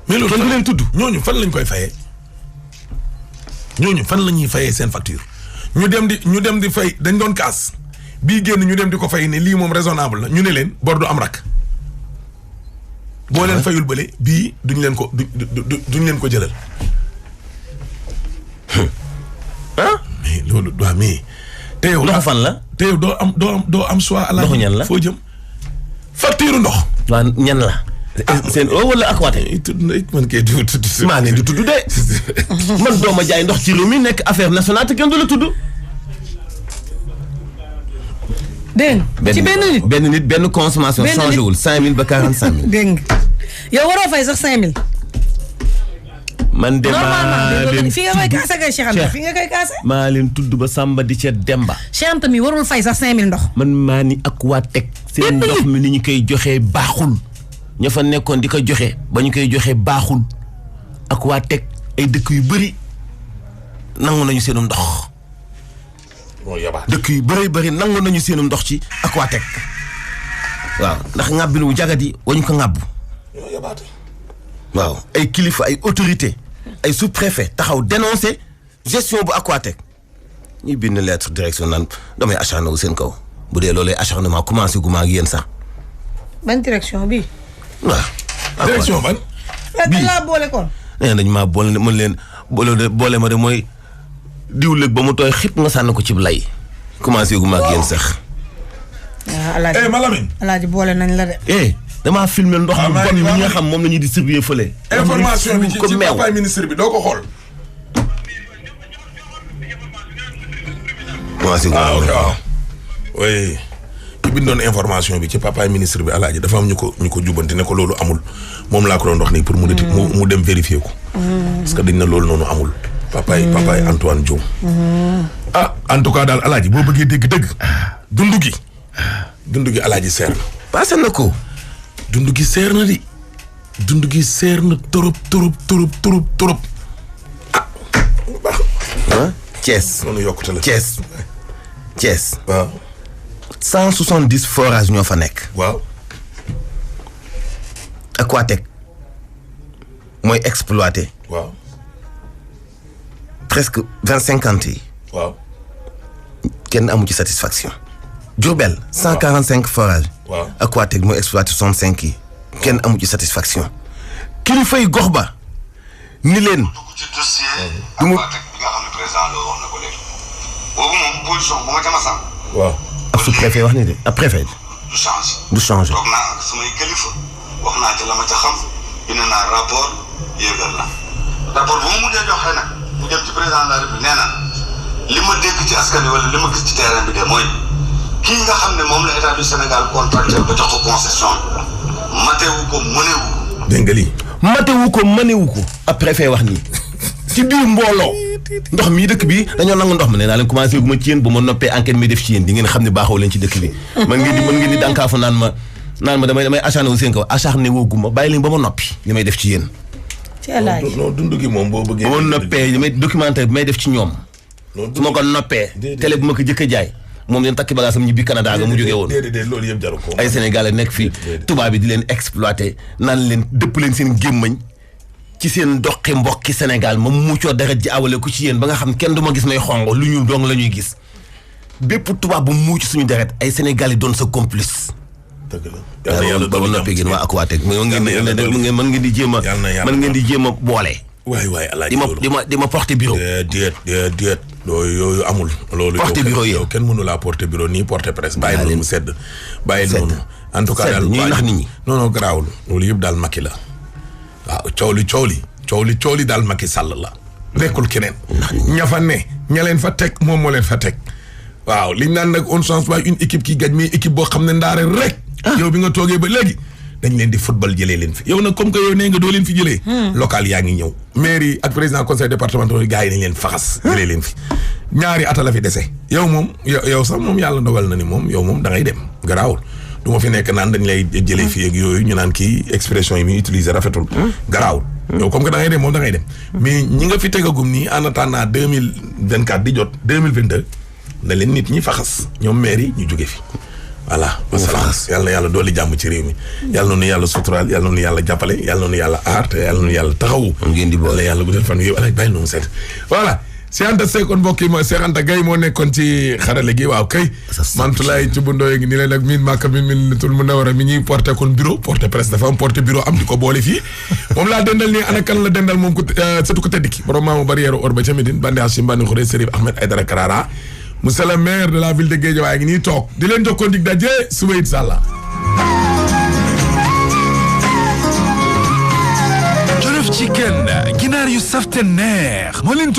mais loolu kenn du leen tudd. ñooñu fan lañ koy fayee ñooñu fan la ñuy fayee seen facture ñu dem di fay dañ doon kaas bii génn ñu dem di ko fay ne lii moom raisonnable la ñu ne leen bor du am rak boo leen fayul bële bii duñ leen ko jëlal. mais loolu waaw mais. te yow ndox fan la. te yow doo am choix. ndoxu ñan la foo jëm. facture ndox. waaw ñan la. seen eau wala Aquatec. man kay du tudd. maa ne di tudd de. man dooma jaay ndox ci réew mi nekk affaire nationale te kenn du la tudd. dégg nga ci benn nit benn consommation changé wul 5000 ba 45000. dégg nga yow waroo fay sax 5000. man de maa leen fi nga koy kaase kay Cheikh Anta fi nga koy kaase. maa leen tudd ba Samba di ca Demba. Cheikh Anta mi warul fay sax 5000 ndox. man maa ni Aquatec seen ndox mi ni ñu koy joxee baaxul. ña fa nekkoon di ko joxe ba ñu koy joxe baaxul. Aquatec ay dëkk yu bëri nangu nañu seenum ndox. dëkk yu bëri nangu nañu seenum ndox ci Aquatec. waaw ndax ŋàbbin wu jagati wañu ko ŋàbb. waaw ay kilifa ay autorité ay sous-préfet taxaw dénoncer gestion bu Aquatec ñuy bind lettre direction naan damay acharné wu seen kaw bu dee loolu acharnement commencé gu ma ak yéen sax. ban direction bi. waaw. direction ban. bii laa boole kon. nee nañ maa boole mën leen boole ma de mooy diwlëg ba mu tooy xip nga sànni ko ci lay commencé gu ma ak yéen sax. waaw Alaaji Malamine. Alaaji boole nañ la de. damaa filmé ndox mu bon mi nga xam moom la ñuy distribuer fële. information bi ci papaay ministre bi doo ko xool. waaw. oui. ki bindoon information bi ci papaay ministre bi Alaaji dafa am ñu ko jubbanti ne ko loolu amul moom laa ko doon wax nii pour mu dem vérifier ko. parce que dañ na loolu noonu amul. papaay Antoine Diome. En tout cas daal Alaaji boo bëggee dégg-dégg. dundu gi Alaaji seer na. passé na ko. dund gi seer na di dund gi seer na trop Thiès noonu yokkute la Thiès waaw 170 forages ñoo fa nekk. waaw. Aquatec mooy exploité. waaw. presque 50 yi. waaw. kenn amu ci satisfaction. Diourbel 145 forages. waaw. Aquatec mooy exploité 65 yi. kenn amu ci satisfaction. kilifay gox ba ni leen. du mu Aquatec bi nga xam ne président la wax na ko léegi. boobu moom position bu ma ca masam. waaw. ab sous-préfet wax ni de ab préfet. du changé. du changé. toog naa ak samay kilifa wax naa ci la ma ca xam bind naa rapport yéegal na rapport bu ma mujjee joxe nag mu dem ci président de la République nee na li ma dégg ci askan wi wala li ma gis ci terrain bi de mooy kii nga xam ne moom la état du Sénégal contracté ba jox ko concession matewu ko mënewu ko. dégg nga lii. matewu ko mënewu ko. ab préfet wax nii. ci biir mbooloo. ndox mii dëkk bi dañoo nangu ndox ma nee naa leen commencé gu ma ci yéen bu ma noppee enquête mi def ci yéen di ngeen xam ne baaxoo leen ci dëkk bi. mën ngeen di dànkaafu naan ma damay acharné wu seen kaw acharné woogu ma bàyyi leen ba ma noppi li may def ci yéen. ci alaaji non dund gi moom boo bëggee. ba ma noppee li may documentaire bi may def ci ñoom. su ma ko noppee. télé bu ma ko jëkk a jaay. moom leen takki bagaasam ñibbi Canada nga mu jógee woon. déedéet loolu yëpp jaru ko. ay Sénégalais nekk fii tubaab bi di leen exploité naan leen dëpp leen seen gémmañ ci seen doqi mbokki Sénégal ma muccoo deret ji awale ko ci yéen ba nga xam kenn du ma gis may xongo lu ñu dong la ñuy gis bépp tubaab bu mucc suñu deret ay Sénégalais doon sa complice. dëgg la yàlla ba noppi gën waa Aquatec mën ngeen di jéem a boole. waay alaaji di ma porter bureau. déet yooyu amul. loolu porter bureau yow kenn mënu laa porter bureau nii porter presse. bàyyi noonu mu sedd bàyyi noonu. en tout cas daal ñuy nax nit ñi. non garaawul loolu yëpp daal Macky la. waaw coow li daal Macky Sall la. nekkul keneen. ña fa ne ña leen fa teg moom moo leen fa teg. waaw liñ naan nag on change pas une équipe qui gagne mais équipe boo xam ne ndaare rek. yow bi nga toogee ba léegi. dañ leen di football jëlee leen fi yow nag comme que yow nee nga doo leen fi jëlee. local yaa ngi ñëw. maire yi ak président conseil départemental yi gars yi dañ leen faxas. jëlee leen fi ñaari at la fi dese. yow moom yow sax moom yàlla dogal na ni moom yow moom da ngay dem garaawul. du ma fi nekk naan dañ lay jëlee fii ak yooyu ñu naan kii expression yi muy utiliser rafetul. garaawul. yow comme que da ngay dem moom da ngay dem. mais ñi nga fi tegagum nii en attendant 2024 di jot 2022 na leen nit ñi faxas ñoom maire yi ñu jóge fi. voilà wasalaam yàlla na yàlla dooli jàmm ci réew mi yàlla na nu yàlla suturaal yàlla na nu yàlla jàppale yàlla na nu yàlla aar te yàlla na nu yàlla taxawu. ngeen di boole yàlla guddal fan yëpp alay bàyyi noonu seet. voilà Cheikh Anta Seck kon mbokk yi mooy Cheikh Anta Gaye moo nekkoon ci xarale gi waaw kay. Mantulaay ci bundooy gi ni leen nag miin màkk min tul mun a war a mi ñuy porté kon bureau porté presse dafa am porté bureau am di ko boole fii moom laa dendal nii ana kan la dendal moom ku surtout ko teddi ki borom maamu barrière or ba ca Médine bandi Hachim bandi Khouré Serif Ahmed Aïdara Karara monsieur le maire de la ville de Guédiawaye ngi nii toog di leen jox ko dig daje suba incha allah. Jollof Chicken ginaar yu saf te neex moo leen